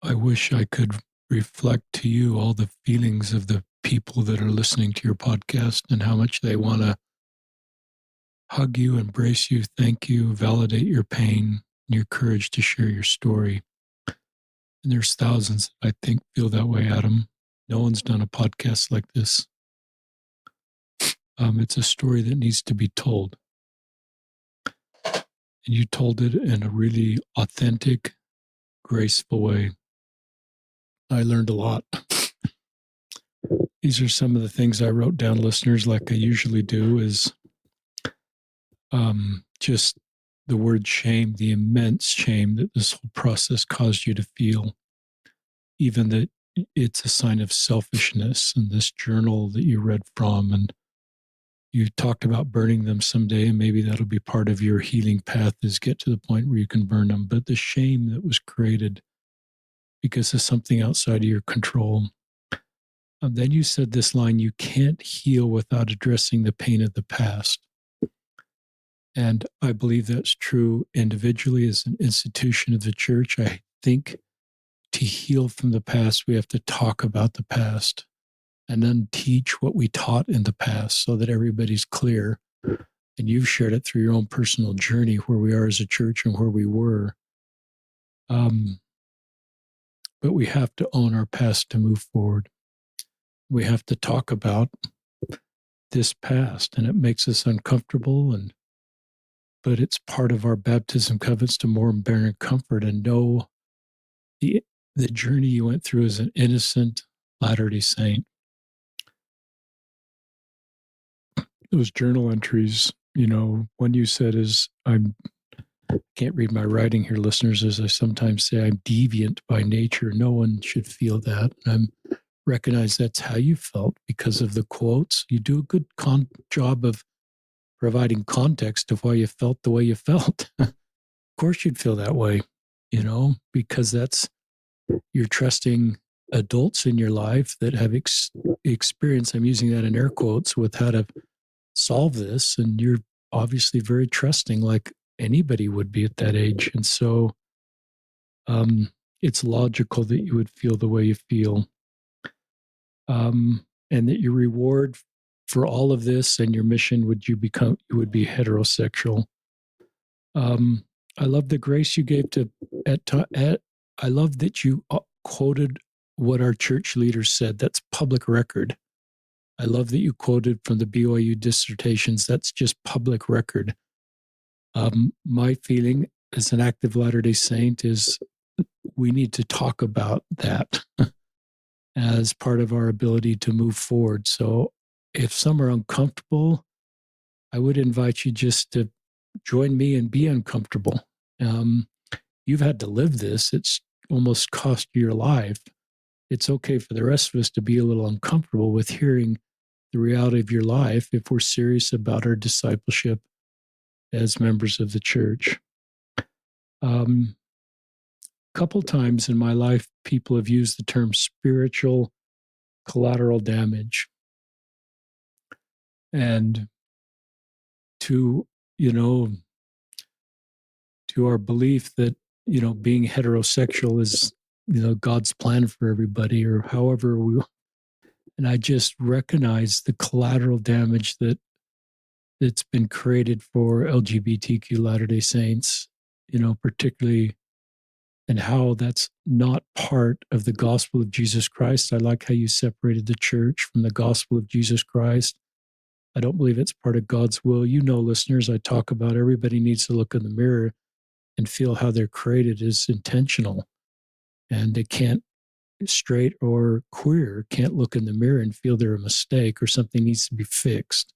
I wish I could reflect to you all the feelings of the people that are listening to your podcast and how much they want to hug you, embrace you, thank you, validate your pain and your courage to share your story. And there's thousands that I think feel that way, Adam. No one's done a podcast like this. It's a story that needs to be told. And you told it in a really authentic, graceful way. I learned a lot. These are some of the things I wrote down, listeners, like I usually do, is just the word shame, the immense shame that this whole process caused you to feel, even that it's a sign of selfishness. And this journal that you read from, and you talked about burning them someday, and maybe that'll be part of your healing path, is get to the point where you can burn them. But the shame that was created because of something outside of your control. Then you said this line, you can't heal without addressing the pain of the past. And I believe that's true individually as an institution of the church. I think to heal from the past, we have to talk about the past and then teach what we taught in the past so that everybody's clear. And you've shared it through your own personal journey, where we are as a church and where we were. But we have to own our past to move forward. We have to talk about this past, and it makes us uncomfortable, but it's part of our baptism covenants to more and bear in comfort and know the journey you went through as an innocent Latter-day Saint. Those journal entries, one you said is, I can't read my writing here, listeners, as I sometimes say, I'm deviant by nature. No one should feel that. And I recognize that's how you felt because of the quotes. You do a good job of providing context of why you felt the way you felt. Of course you'd feel that way, because you're trusting adults in your life that have experience, I'm using that in air quotes, with how to solve this. And you're obviously very trusting, like anybody would be at that age. And so it's logical that you would feel the way you feel. And that your reward for all of this and your mission would be heterosexual. I love the grace you gave I love that you quoted what our church leaders said. That's public record. I love that you quoted from the BYU dissertations. That's just public record. My feeling as an active Latter-day Saint is we need to talk about that as part of our ability to move forward. So if some are uncomfortable, I would invite you just to join me and be uncomfortable. Um, you've had to live this. It's almost cost you your life. It's okay for the rest of us to be a little uncomfortable with hearing the reality of your life if we're serious about our discipleship as members of the church. Couple times in my life, people have used the term spiritual collateral damage. And to, you know, to our belief that, being heterosexual is, God's plan for everybody, or however and I just recognize the collateral damage that's been created for LGBTQ Latter-day Saints, particularly, and how that's not part of the gospel of Jesus Christ. I like how you separated the church from the gospel of Jesus Christ. I don't believe it's part of God's will. Listeners, I talk about everybody needs to look in the mirror and feel how they're created is intentional. And they can't, straight or queer, can't look in the mirror and feel they're a mistake or something needs to be fixed.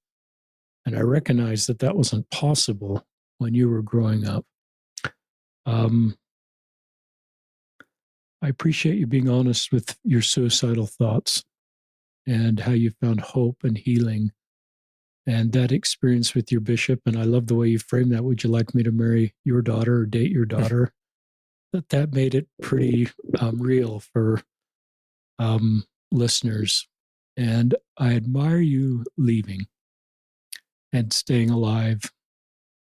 And I recognize that wasn't possible when you were growing up. I appreciate you being honest with your suicidal thoughts and how you found hope and healing and that experience with your bishop. And I love the way you framed that. Would you like me to marry your daughter or date your daughter? that made it pretty real for listeners. And I admire you leaving and staying alive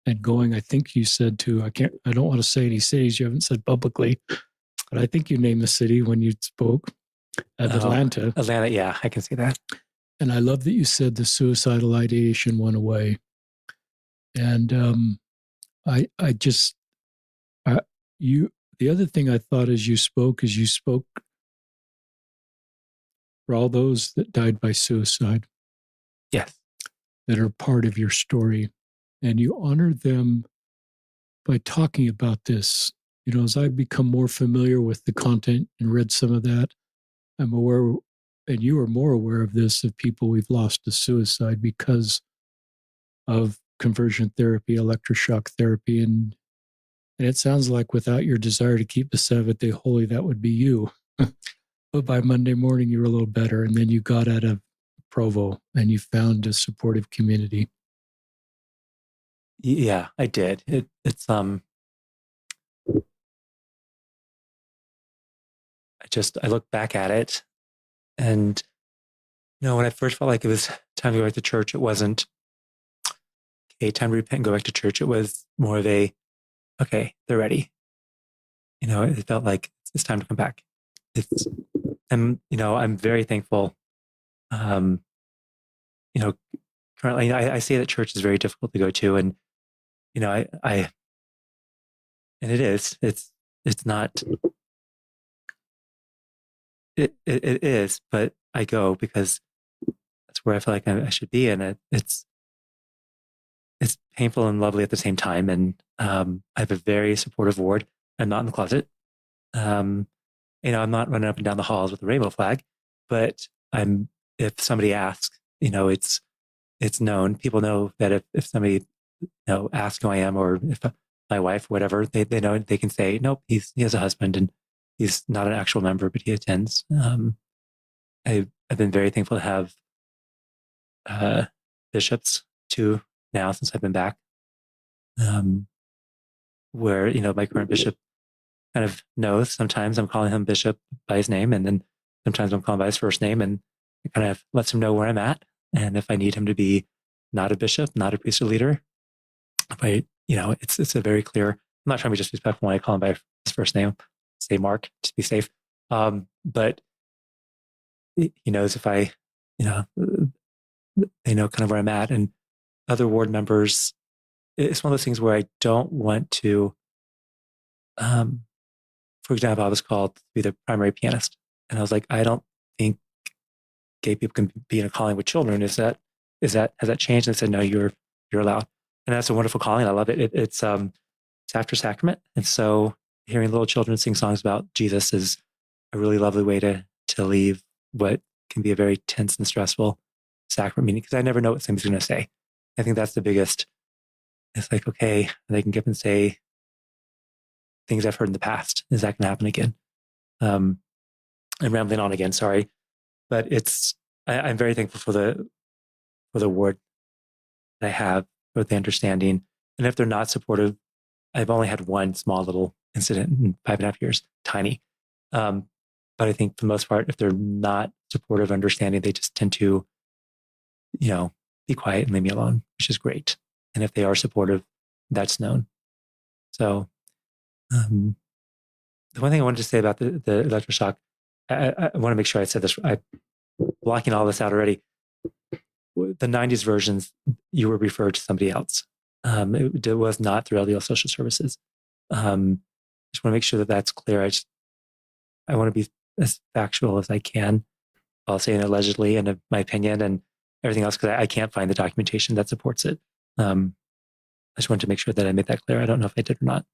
and going. I think you said to, I don't want to say any cities you haven't said publicly, but I think you named the city when you spoke at Atlanta. Atlanta, yeah, I can see that. And I love that you said the suicidal ideation went away. And the other thing I thought as you spoke for all those that died by suicide. Yes. That are part of your story. And you honor them by talking about this. As I've become more familiar with the content and read some of that, I'm aware, and you are more aware of this, of people we've lost to suicide because of conversion therapy, electroshock therapy. And it sounds like without your desire to keep the Sabbath day holy, that would be you. But by Monday morning, you were a little better. And then you got out of Provo and you found a supportive community. Yeah, I did. I look back at it and, when I first felt like it was time to go back to church, it wasn't, okay, time to repent and go back to church. It was more of okay, they're ready. It felt like it's time to come back. I'm very thankful. Currently I see that church is very difficult to go to, and, and it's not, it is, but I go because that's where I feel like I should be. And it's painful and lovely at the same time. And I have a very supportive ward. I'm not in the closet. I'm not running up and down the halls with a rainbow flag, but if somebody asks, it's known. People know that if somebody, asks who I am, or if my wife, whatever, they know, they can say, nope, he has a husband and he's not an actual member, but he attends. I've been very thankful to have bishops too now since I've been back, where, my current bishop kind of knows. Sometimes I'm calling him bishop by his name, and then sometimes I'm calling by his first name, and it kind of lets him know where I'm at. And if I need him to be not a bishop, not a priesthood leader, it's a very clear, I'm not trying to be disrespectful when I call him by his first name, say Mark, to be safe. But he knows if I, they know kind of where I'm at. And other ward members, it's one of those things where I don't want to, for example, I was called to be the primary pianist. And I was like, I don't think gay people can be in a calling with children. Has that changed? And they said, no, you're allowed. And that's a wonderful calling. I love it. It's after sacrament. And so hearing little children sing songs about Jesus is a really lovely way to leave what can be a very tense and stressful sacrament meaning? Because I never know what somebody's going to say. I think that's the biggest. It's like, okay, they can get up and say things I've heard in the past. Is that going to happen again? I'm rambling on again. Sorry, but I'm very thankful for the word that I have, for the understanding. And if they're not supportive, I've only had one small little incident in 5.5 years, tiny. But I think for the most part, if they're not supportive, understanding, they just tend to, be quiet and leave me alone, which is great. And if they are supportive, that's known. So the one thing I wanted to say about the electroshock, I want to make sure I said this. I'm blocking all this out already. The 90s versions, you were referred to somebody else. It was not through LDL Social Services. Just want to make sure that that's clear. I want to be as factual as I can. I'll say it allegedly and my opinion and everything else, because I can't find the documentation that supports it. I just wanted to make sure that I made that clear. I don't know if I did or not.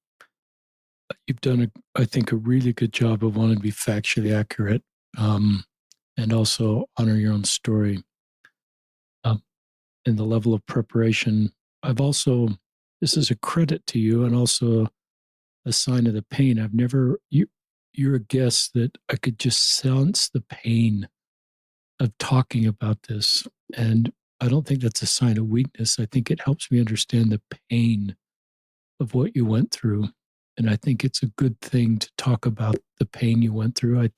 You've done, I think, a really good job of wanting to be factually accurate, and also honor your own story. And the level of preparation. This is a credit to you and also a sign of the pain. You're a guest that I could just sense the pain of talking about this. And I don't think that's a sign of weakness. I think it helps me understand the pain of what you went through. And I think it's a good thing to talk about the pain you went through. I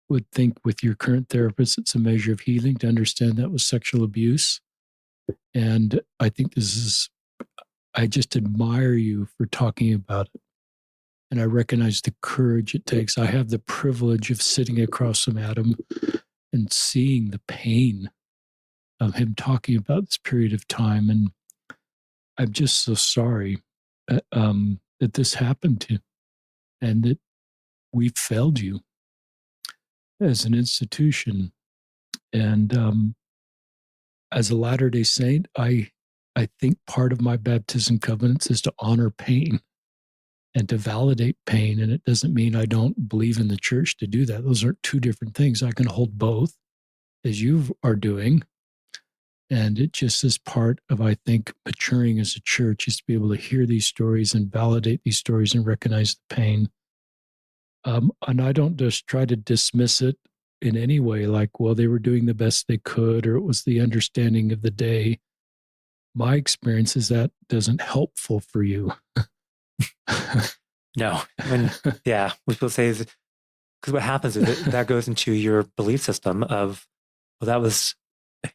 would think with your current therapist, it's a measure of healing to understand that was sexual abuse. And I think I just admire you for talking about it. And I recognize the courage it takes. I have the privilege of sitting across from Adam and seeing the pain of him talking about this period of time. And I'm just so sorry that this happened to you and that we failed you as an institution. And as a Latter-day Saint, I think part of my baptism covenants is to honor pain and to validate pain. And it doesn't mean I don't believe in the church to do that. Those are two different things. I can hold both, as you are doing. And it just is part of, I think, maturing as a church, is to be able to hear these stories and validate these stories and recognize the pain. And I don't just try to dismiss it in any way, like, well, they were doing the best they could, or it was the understanding of the day. My experience is that isn't helpful for you. No. What people say is, because what happens is that goes into your belief system of, well, that was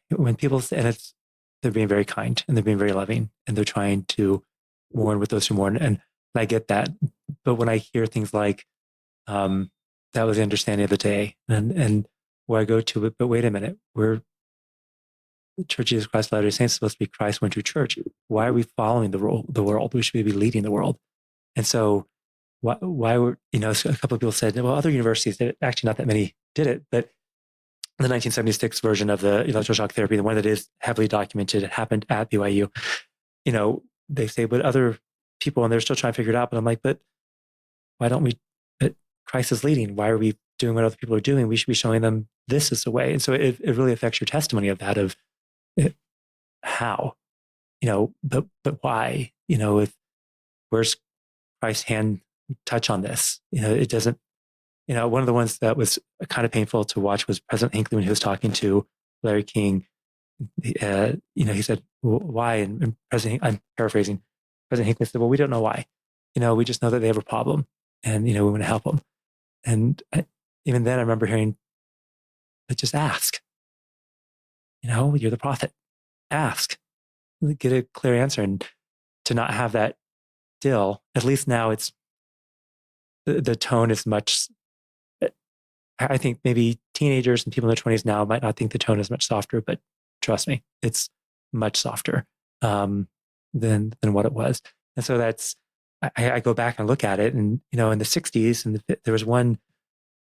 when people, and they're being very kind and they're being very loving and they're trying to mourn with those who mourn. And I get that. But when I hear things like, that was the understanding of the day, and where I go to it, but wait a minute, we're the Church of Jesus Christ of Latter-day Saints, supposed to be Christ went to church. Why are we following the world? We should be leading the world. And so why were, a couple of people said, well, other universities, actually not that many did it, but the 1976 version of the electroshock therapy, the one that is heavily documented, it happened at BYU, they say, but other people, and they're still trying to figure it out. But I'm like, but why don't we, but Christ is leading. Why are we doing what other people are doing? We should be showing them this is the way. And so it really affects your testimony of that, of how, but why, if where's Christ's hand touch on this? It doesn't, one of the ones that was kind of painful to watch was President Hinckley when he was talking to Larry King. He said, well, why? And I'm paraphrasing, President Hinckley said, well, we don't know why. We just know that they have a problem and, we want to help them. And even then I remember hearing, but just ask, you're the prophet, ask, get a clear answer. And to not have that still, at least now it's, the tone is much, I think maybe teenagers and people in their 20s now might not think the tone is much softer, but trust me, it's much softer than what it was. And so that's, I go back and look at it, and in the 60s, and there was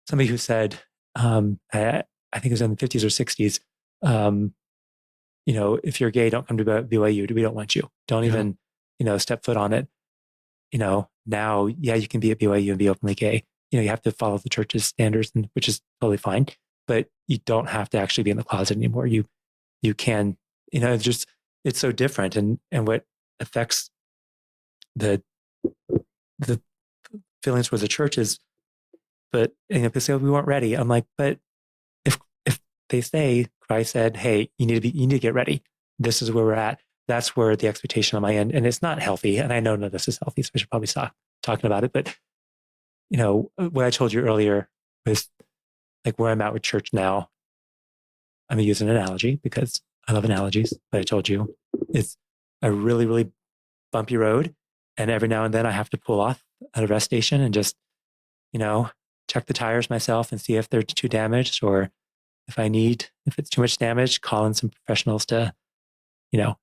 somebody who said, I think it was in the 50s or 60s, if you're gay, don't come to BYU. We don't want you. Don't even step foot on it. Now, you can be at BYU and be openly gay. You have to follow the church's standards, which is totally fine, but you don't have to actually be in the closet anymore. you can, it's so different. And what affects the the feelings towards the church is, but people say, oh, we weren't ready. I'm like, but if they say Christ said, hey, you need to get ready. This is where we're at. That's where the expectation on my end, and it's not healthy. And I know none of this is healthy, so I should probably stop talking about it. But what I told you earlier was like where I'm at with church now. I'm going to use an analogy because I love analogies, but I told you it's a really, really bumpy road. And every now and then I have to pull off at a rest station and just, check the tires myself and see if they're too damaged, or if it's too much damage, call in some professionals to,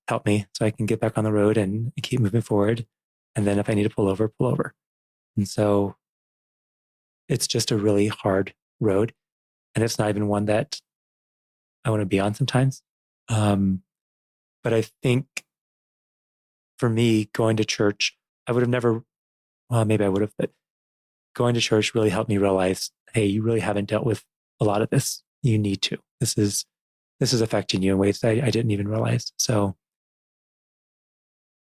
help me so I can get back on the road and keep moving forward. And then if I need to pull over, pull over. And so it's just a really hard road. And it's not even one that I want to be on sometimes. But I think for me, going to church, I would have never, well, maybe I would have, but going to church really helped me realize, hey, you really haven't dealt with a lot of this. You need to. This is affecting you in ways that I didn't even realize. So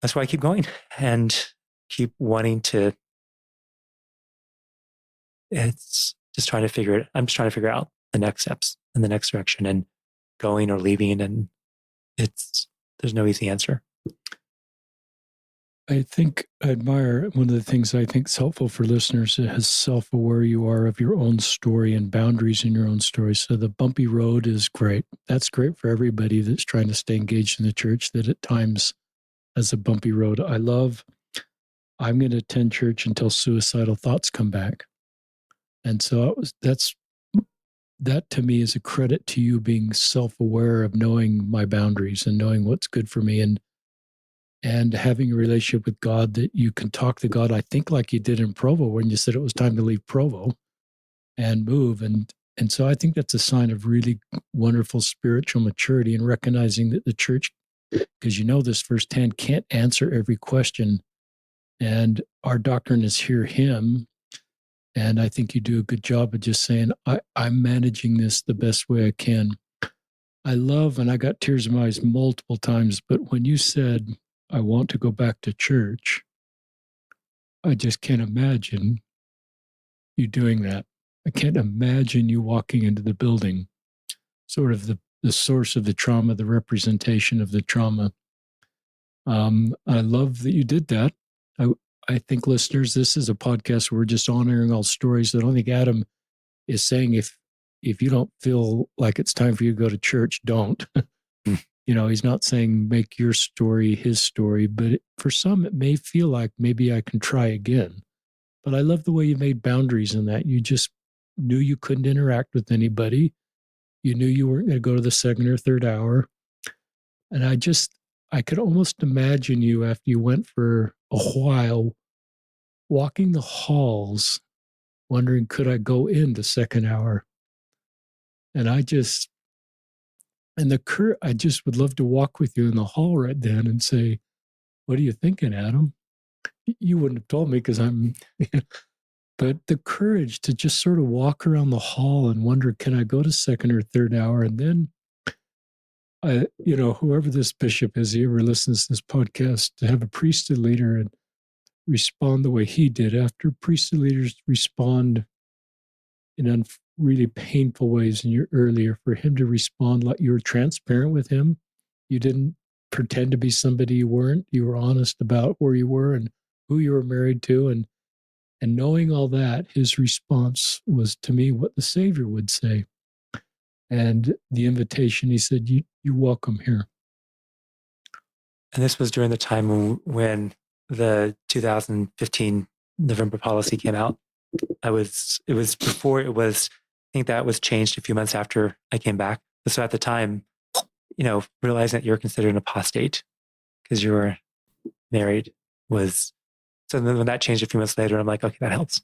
that's why I keep going and keep wanting to. It's just trying to figure it. I'm just trying to figure out the next steps and the next direction, and going or leaving. And there's no easy answer. I think I admire one of the things I think is helpful for listeners is how self-aware you are of your own story and boundaries in your own story. So the bumpy road is great. That's great for everybody that's trying to stay engaged in the church, that at times has a bumpy road. I'm going to attend church until suicidal thoughts come back. And so that to me is a credit to you being self-aware of knowing my boundaries and knowing what's good for me, and having a relationship with God that you can talk to God, I think like you did in Provo when you said it was time to leave Provo and move. And so I think that's a sign of really wonderful spiritual maturity, and recognizing that the church, because you know this firsthand, can't answer every question. And our doctrine is hear him. And I think you do a good job of just saying, I'm managing this the best way I can. I love, and I got tears in my eyes multiple times, but when you said, I want to go back to church, I just can't imagine you doing that. I can't imagine you walking into the building, sort of the source of the trauma, the representation of the trauma. I love that you did that. I think, listeners, this is a podcast where we're just honoring all stories. I don't think Adam is saying if you don't feel like it's time for you to go to church, don't. He's not saying make your story his story, but for some, it may feel like maybe I can try again. But I love the way you made boundaries in that. You just knew you couldn't interact with anybody. You knew you weren't going to go to the second or third hour. And I could almost imagine you after you went for a while walking the halls, wondering, could I go in the second hour? And I just would love to walk with you in the hall right then and say, what are you thinking, Adam? You wouldn't have told me because I'm, but the courage to just sort of walk around the hall and wonder, can I go to second or third hour? And then, whoever this bishop is, he ever listens to this podcast, to have a priesthood leader and respond the way he did. After priesthood leaders respond in really painful ways in your earlier, for him to respond like you were transparent with him. You didn't pretend to be somebody you weren't. You were honest about where you were and who you were married to. And knowing all that, his response was to me what the Savior would say. And the invitation, he said, you welcome here. And this was during the time when the 2015 November policy came out. It was before it was, I think that was changed a few months after I came back. So at the time, realizing that you're considered an apostate because you were married was, so then when that changed a few months later, I'm like, okay, that helps.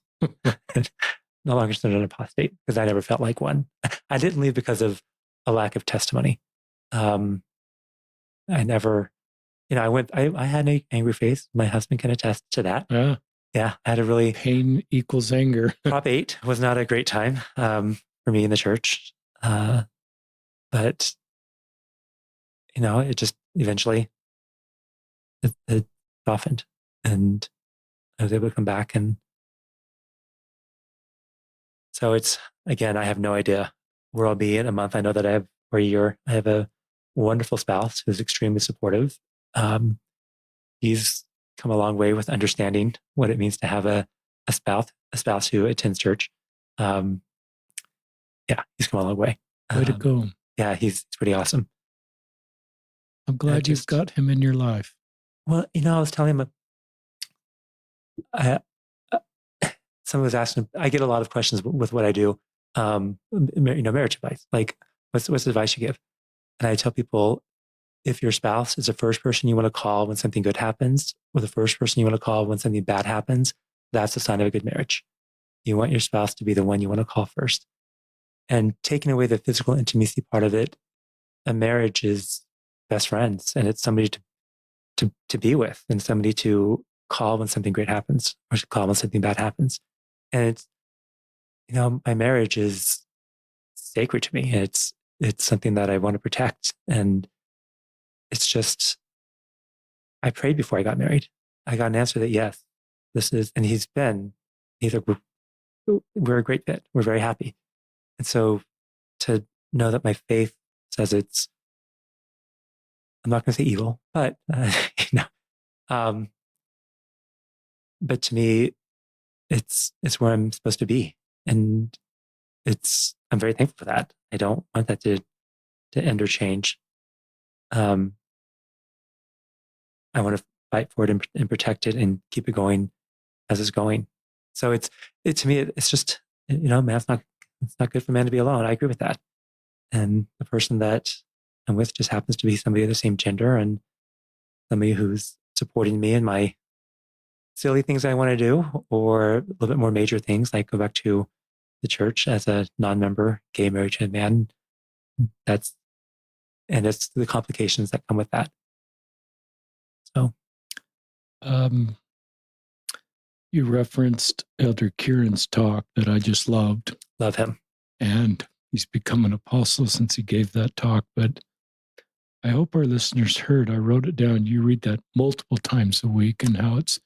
No longer considered an apostate because I never felt like one. I didn't leave because of a lack of testimony. I never, I had an angry face. My husband can attest to that. Yeah, I had a really... Pain equals anger. Prop 8 was not a great time for me in the church. But it just eventually it softened, and I was able to come back. And so it's, again, I have no idea where I'll be in a month. I know that or a year, I have a wonderful spouse who's extremely supportive. He's come a long way with understanding what it means to have a spouse who attends church. Yeah, he's come a long way. Way to go. Yeah, he's pretty awesome. I'm glad you've got him in your life. Well, I was telling him, someone was asking, I get a lot of questions with what I do, marriage advice, like what's the advice you give? And I tell people, if your spouse is the first person you want to call when something good happens, or the first person you want to call when something bad happens, that's a sign of a good marriage. You want your spouse to be the one you want to call first. And taking away the physical intimacy part of it, a marriage is best friends, and it's somebody to be with, and somebody to call when something great happens, or to call when something bad happens. And it's, my marriage is sacred to me. It's something that I want to protect. And it's just, I prayed before I got married. I got an answer that yes, this is, and he's like, we're a great fit. We're very happy. And so to know that my faith says it's, I'm not going to say evil, but, but to me, it's where I'm supposed to be. And I'm very thankful for that. I don't want that to end or change. I want to fight for it and protect it and keep it going as it's going. So to me, it's just, man, it's not good for man to be alone. I agree with that. And the person that I'm with just happens to be somebody of the same gender, and somebody who's supporting me in my silly things I want to do, or a little bit more major things, like go back to the church as a non-member, gay, married to a man. And it's the complications that come with that. So, you referenced Elder Kieran's talk that I just loved. Love him. And he's become an apostle since he gave that talk. But I hope our listeners heard, I wrote it down. You read that multiple times a week, and how it's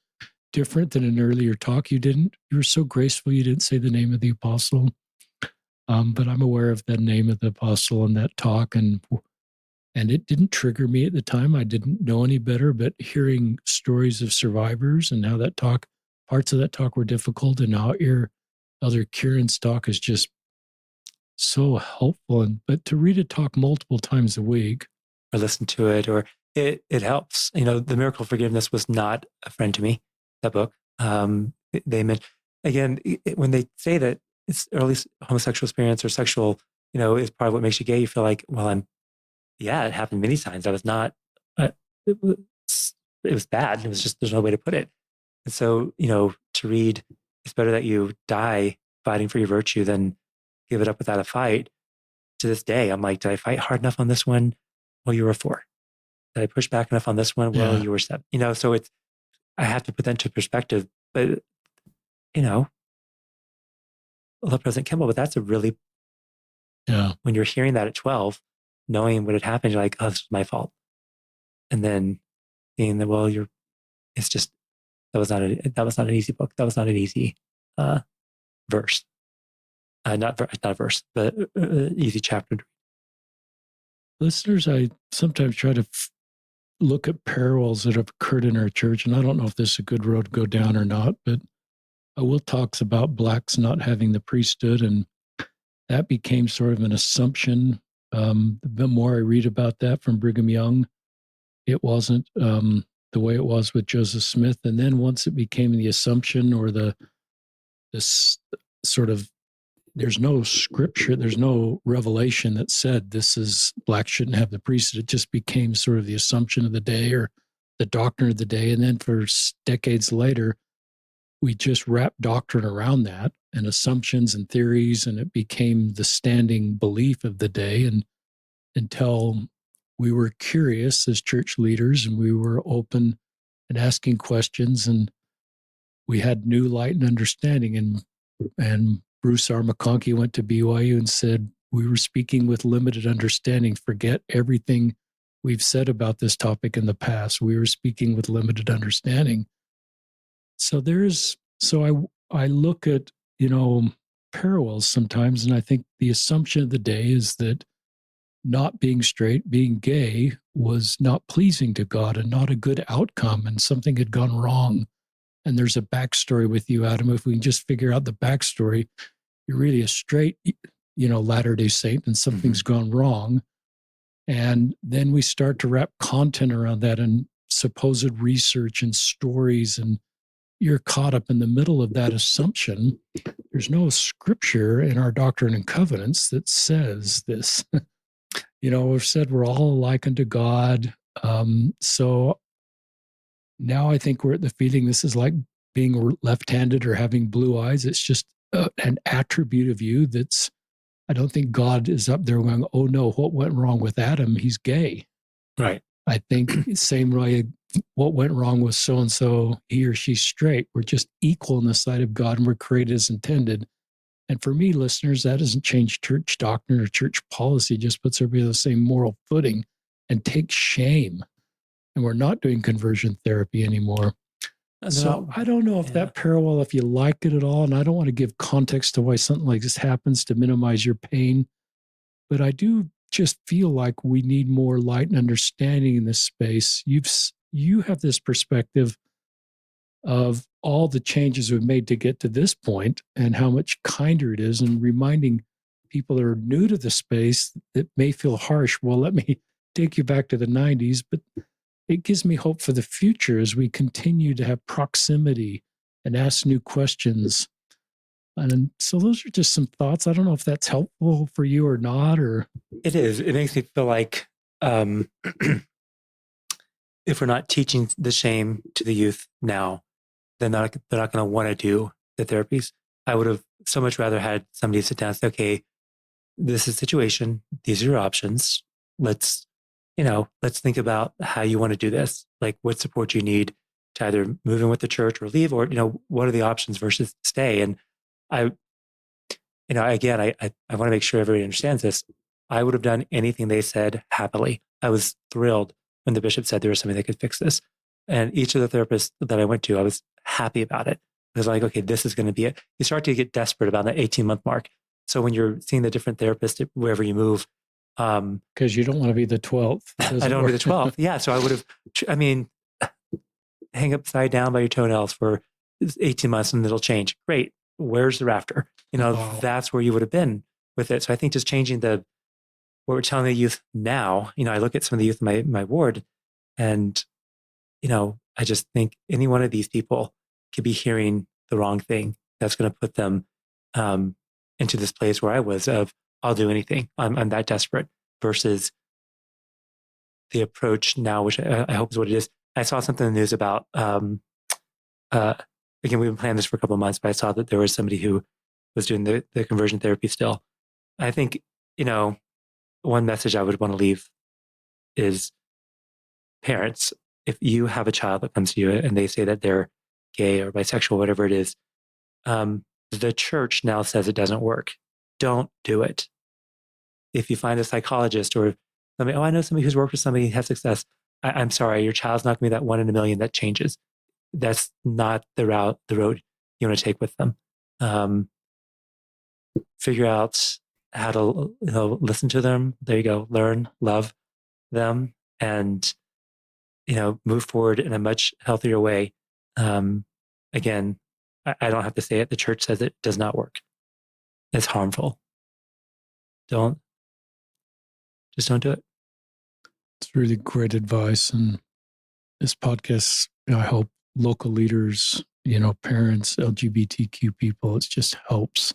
different than an earlier talk. You were so graceful, you didn't say the name of the apostle. But I'm aware of the name of the apostle in that talk, and it didn't trigger me at the time. I didn't know any better, but hearing stories of survivors and how parts of that talk were difficult, and how your Elder Kieran's talk is just so helpful. But to read a talk multiple times a week, or listen to it, or it helps. The Miracle of Forgiveness was not a friend to me, that book. They meant, again, when they say that it's early homosexual experience or sexual, is part of what makes you gay, you feel like, well, it happened many times. I was not, it was bad. It was just, there's no way to put it. And so, to read, it's better that you die fighting for your virtue than give it up without a fight. To this day, I'm like, did I fight hard enough on this one? Well, you were 4. Did I push back enough on this one? Well, you were 7. So I have to put that into perspective. But, I love President Kimball, but that's a really, when you're hearing that at 12, knowing what had happened, you're like, oh, this was my fault. And then seeing that, well, it's just, that was not an easy book. That was not an easy verse. Not a verse, but easy chapter. Listeners, I sometimes try to look at parallels that have occurred in our church, and I don't know if this is a good road to go down or not, but Will talks about blacks not having the priesthood, and that became sort of an assumption. The more I read about that from Brigham Young, it wasn't the way it was with Joseph Smith. And then once it became the assumption, or this sort of, there's no scripture, there's no revelation that said blacks shouldn't have the priesthood. It just became sort of the assumption of the day, or the doctrine of the day. And then for decades later, we just wrapped doctrine around that, and assumptions and theories, and it became the standing belief of the day. And until we were curious as church leaders, and we were open and asking questions, and we had new light and understanding. And Bruce R. McConkie went to BYU and said, we were speaking with limited understanding. Forget everything we've said about this topic in the past. We were speaking with limited understanding. So I look at, parallels sometimes, and I think the assumption of the day is that not being straight, being gay was not pleasing to God and not a good outcome, and something had gone wrong. And there's a backstory with you, Adam. If we can just figure out the backstory, you're really a straight, Latter-day Saint, and something's gone wrong. And then we start to wrap content around that and supposed research and stories, and you're caught up in the middle of that assumption. There's no scripture in our Doctrine and Covenants that says this. We've said we're all alike unto God. So now I think we're at the feeling this is like being left-handed or having blue eyes. It's just an attribute of you I don't think God is up there going, oh no, what went wrong with Adam? He's gay. Right. I think same way, what went wrong with so-and-so, he or she's straight. We're just equal in the sight of God, and we're created as intended. And for me, listeners, that doesn't change church doctrine or church policy, just puts everybody on the same moral footing and takes shame. And we're not doing conversion therapy anymore. So I don't know if that parallel, if you liked it at all, and I don't want to give context to why something like this happens to minimize your pain, but I do just feel like we need more light and understanding in this space. You have this perspective of all the changes we've made to get to this point and how much kinder it is, and reminding people that are new to the space that may feel harsh. Well, let me take you back to the 90s, but it gives me hope for the future as we continue to have proximity and ask new questions. And so those are just some thoughts. I don't know if that's helpful for you or not, or it is. It makes me feel like if we're not teaching the shame to the youth now, then they're not going to want to do the therapies. I would have so much rather had somebody sit down and say, okay, this is the situation. These are your options. Let's think about how you want to do this. Like what support you need to either move in with the church or leave, or, what are the options versus stay? And I want to make sure everybody understands this. I would have done anything they said happily. I was thrilled when the bishop said there was something that could fix this. And each of the therapists that I went to, I was happy about it. I was like, okay, this is going to be it. You start to get desperate about that 18-month mark. So when you're seeing the different therapists wherever you move, because you don't want to be the 12th. I don't want to be the 12th. Yeah. So I would have, hang upside down by your toenails for 18 months and it'll change. Great. Where's the rafter? That's where you would have been with it. So I think just changing what we're telling the youth now, I look at some of the youth in my ward, and, I just think any one of these people could be hearing the wrong thing. That's going to put them into this place where I was of, I'll do anything. I'm that desperate, versus the approach now, which I hope is what it is. I saw something in the news about, again, we've been planning this for a couple of months, but I saw that there was somebody who was doing the conversion therapy still. I think, one message I would want to leave is, parents, if you have a child that comes to you and they say that they're gay or bisexual, whatever it is, the church now says it doesn't work. Don't do it. If you find a psychologist or somebody, I know somebody who's worked with somebody who has success, I'm sorry, your child's not going to be that 1 in a million that changes. That's not the road you want to take with them. Figure out how to listen to them. There you go. Learn, love them, and move forward in a much healthier way. Again, I don't have to say it. The church says it does not work. It's harmful. Just don't do it. It's really great advice. And this podcast, I hope local leaders, parents, LGBTQ people, it just helps.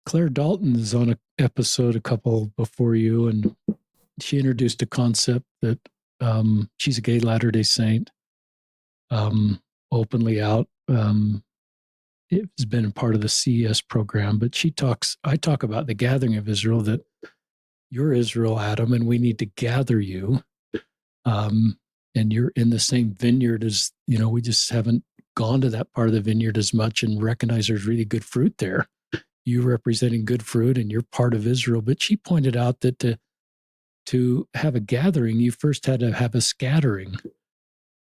Claire Dalton is on an episode a couple before you, and she introduced a concept that she's a gay Latter-day Saint, openly out. It's been a part of the CES program, but I talk about the gathering of Israel, that you're Israel, Adam, and we need to gather you. And you're in the same vineyard as, we just haven't gone to that part of the vineyard as much and recognize there's really good fruit there. You representing good fruit and you're part of Israel. But she pointed out that to to have a gathering, you first had to have a scattering.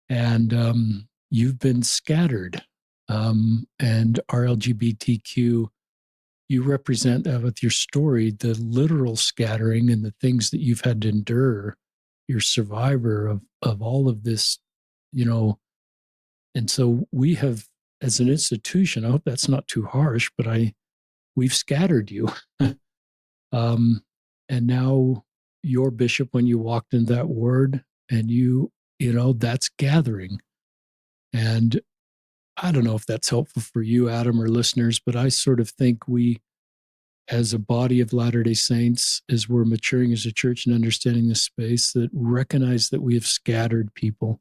And you've been scattered. And our LGBTQ, you represent that with your story, the literal scattering and the things that you've had to endure. You're survivor of all of this, you know. And so we have, as an institution, I hope that's not too harsh, but we've scattered you. um, and now your bishop, when you walked in that ward, and that's gathering. And I don't know if that's helpful for you, Adam, or listeners, but I sort of think we, as a body of Latter-day Saints, as we're maturing as a church and understanding this space, that recognize that we have scattered people,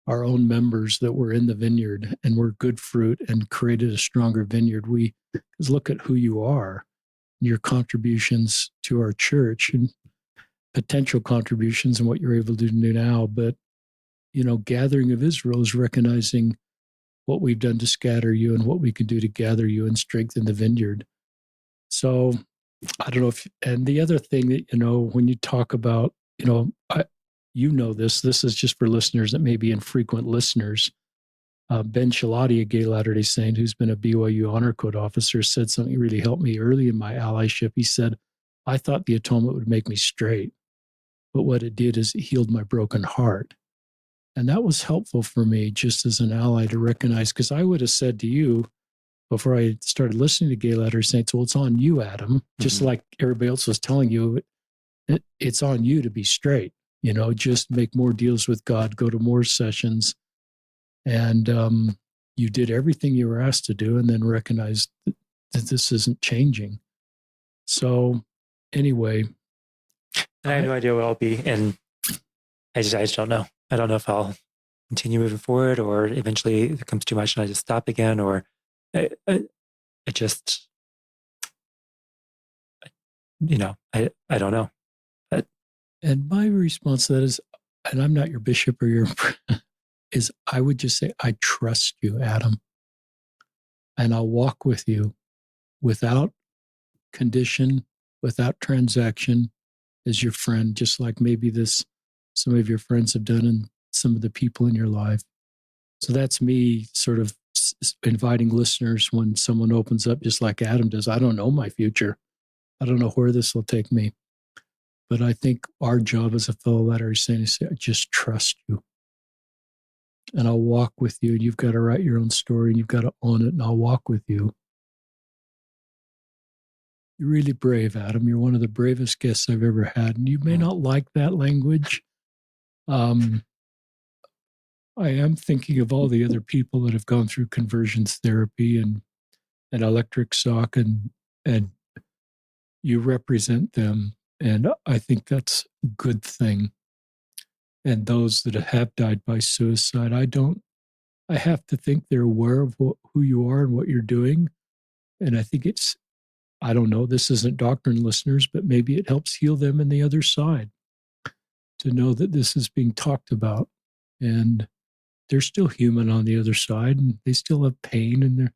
our own members that were in the vineyard and were good fruit and created a stronger vineyard. We look at who you are, your contributions to our church and potential contributions and what you're able to do now. But, Gathering of Israel is recognizing what we've done to scatter you and what we can do to gather you and strengthen the vineyard. So I don't know and the other thing that, when you talk about, this is just for listeners that may be infrequent listeners. Ben Shalati, a gay Latter-day Saint who's been a BYU Honor Code officer, said something really helped me early in my allyship. He said, I thought the atonement would make me straight, but what it did is it healed my broken heart. And that was helpful for me just as an ally to recognize, because I would have said to you before I started listening to gay Latter-day Saints, well, it's on you, Adam, just like everybody else was telling you, it's on you to be straight, just make more deals with God, go to more sessions. And you did everything you were asked to do and then recognized that this isn't changing. So anyway. I have no idea what I'll be. And I just don't know. I don't know if I'll continue moving forward or eventually it becomes too much and I just stop again, or I just, I don't know. And my response to that is, and I'm not your bishop or your, is I would just say, I trust you, Adam. And I'll walk with you without condition, without transaction, as your friend, just like maybe some of your friends have done and some of the people in your life. So that's me sort of inviting listeners when someone opens up, just like Adam does. I don't know my future. I don't know where this will take me. But I think our job as a fellow Latter-day Saint is to say, I just trust you. And I'll walk with you. And you've got to write your own story and you've got to own it. And I'll walk with you. You're really brave, Adam. You're one of the bravest guests I've ever had. And you may not like that language. I am thinking of all the other people that have gone through conversions therapy and Electroshock, and you represent them. And I think that's a good thing. And those that have died by suicide, I have to think they're aware of who you are and what you're doing. And I think I don't know, this isn't doctrine, listeners, but maybe it helps heal them in the other side to know that this is being talked about. And they're still human on the other side, and they still have pain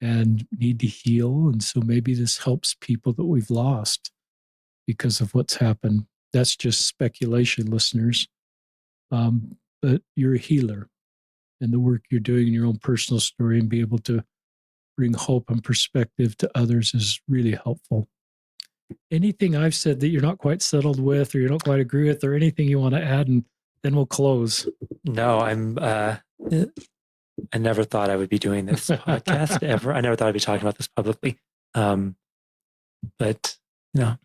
and need to heal. And so maybe this helps people that we've lost because of what's happened. That's just speculation, listeners. But you're a healer, and the work you're doing in your own personal story and be able to bring hope and perspective to others is really helpful. Anything I've said that you're not quite settled with or you don't quite agree with, or anything you want to add, and then we'll close. No, I never thought I would be doing this podcast ever. I never thought I'd be talking about this publicly. But I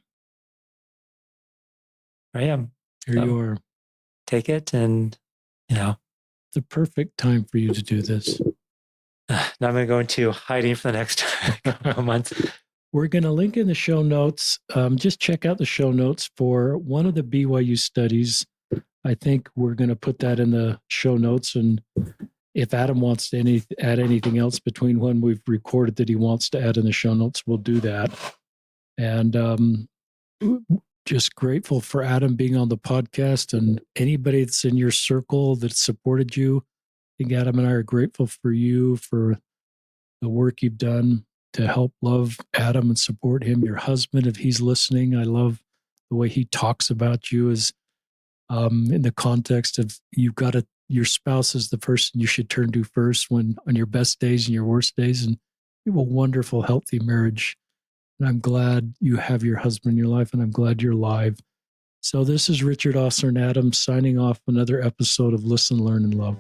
am. Here you are. Take it, and the perfect time for you to do this. Now I'm going to go into hiding for the next couple of months. We're going to link in the show notes. Just check out the show notes for one of the BYU studies. I think we're going to put that in the show notes. And if Adam wants to add anything else between when we've recorded that he wants to add in the show notes, we'll do that. And just grateful for Adam being on the podcast and anybody that's in your circle that supported you. I think Adam and I are grateful for you for the work you've done to help love Adam and support him. Your husband, if he's listening, I love the way he talks about you is in the context of your spouse is the person you should turn to first when on your best days and your worst days. And you have a wonderful, healthy marriage. And I'm glad you have your husband in your life, and I'm glad you're alive. So this is Richard Osler and Adam signing off another episode of Listen, Learn, and Love.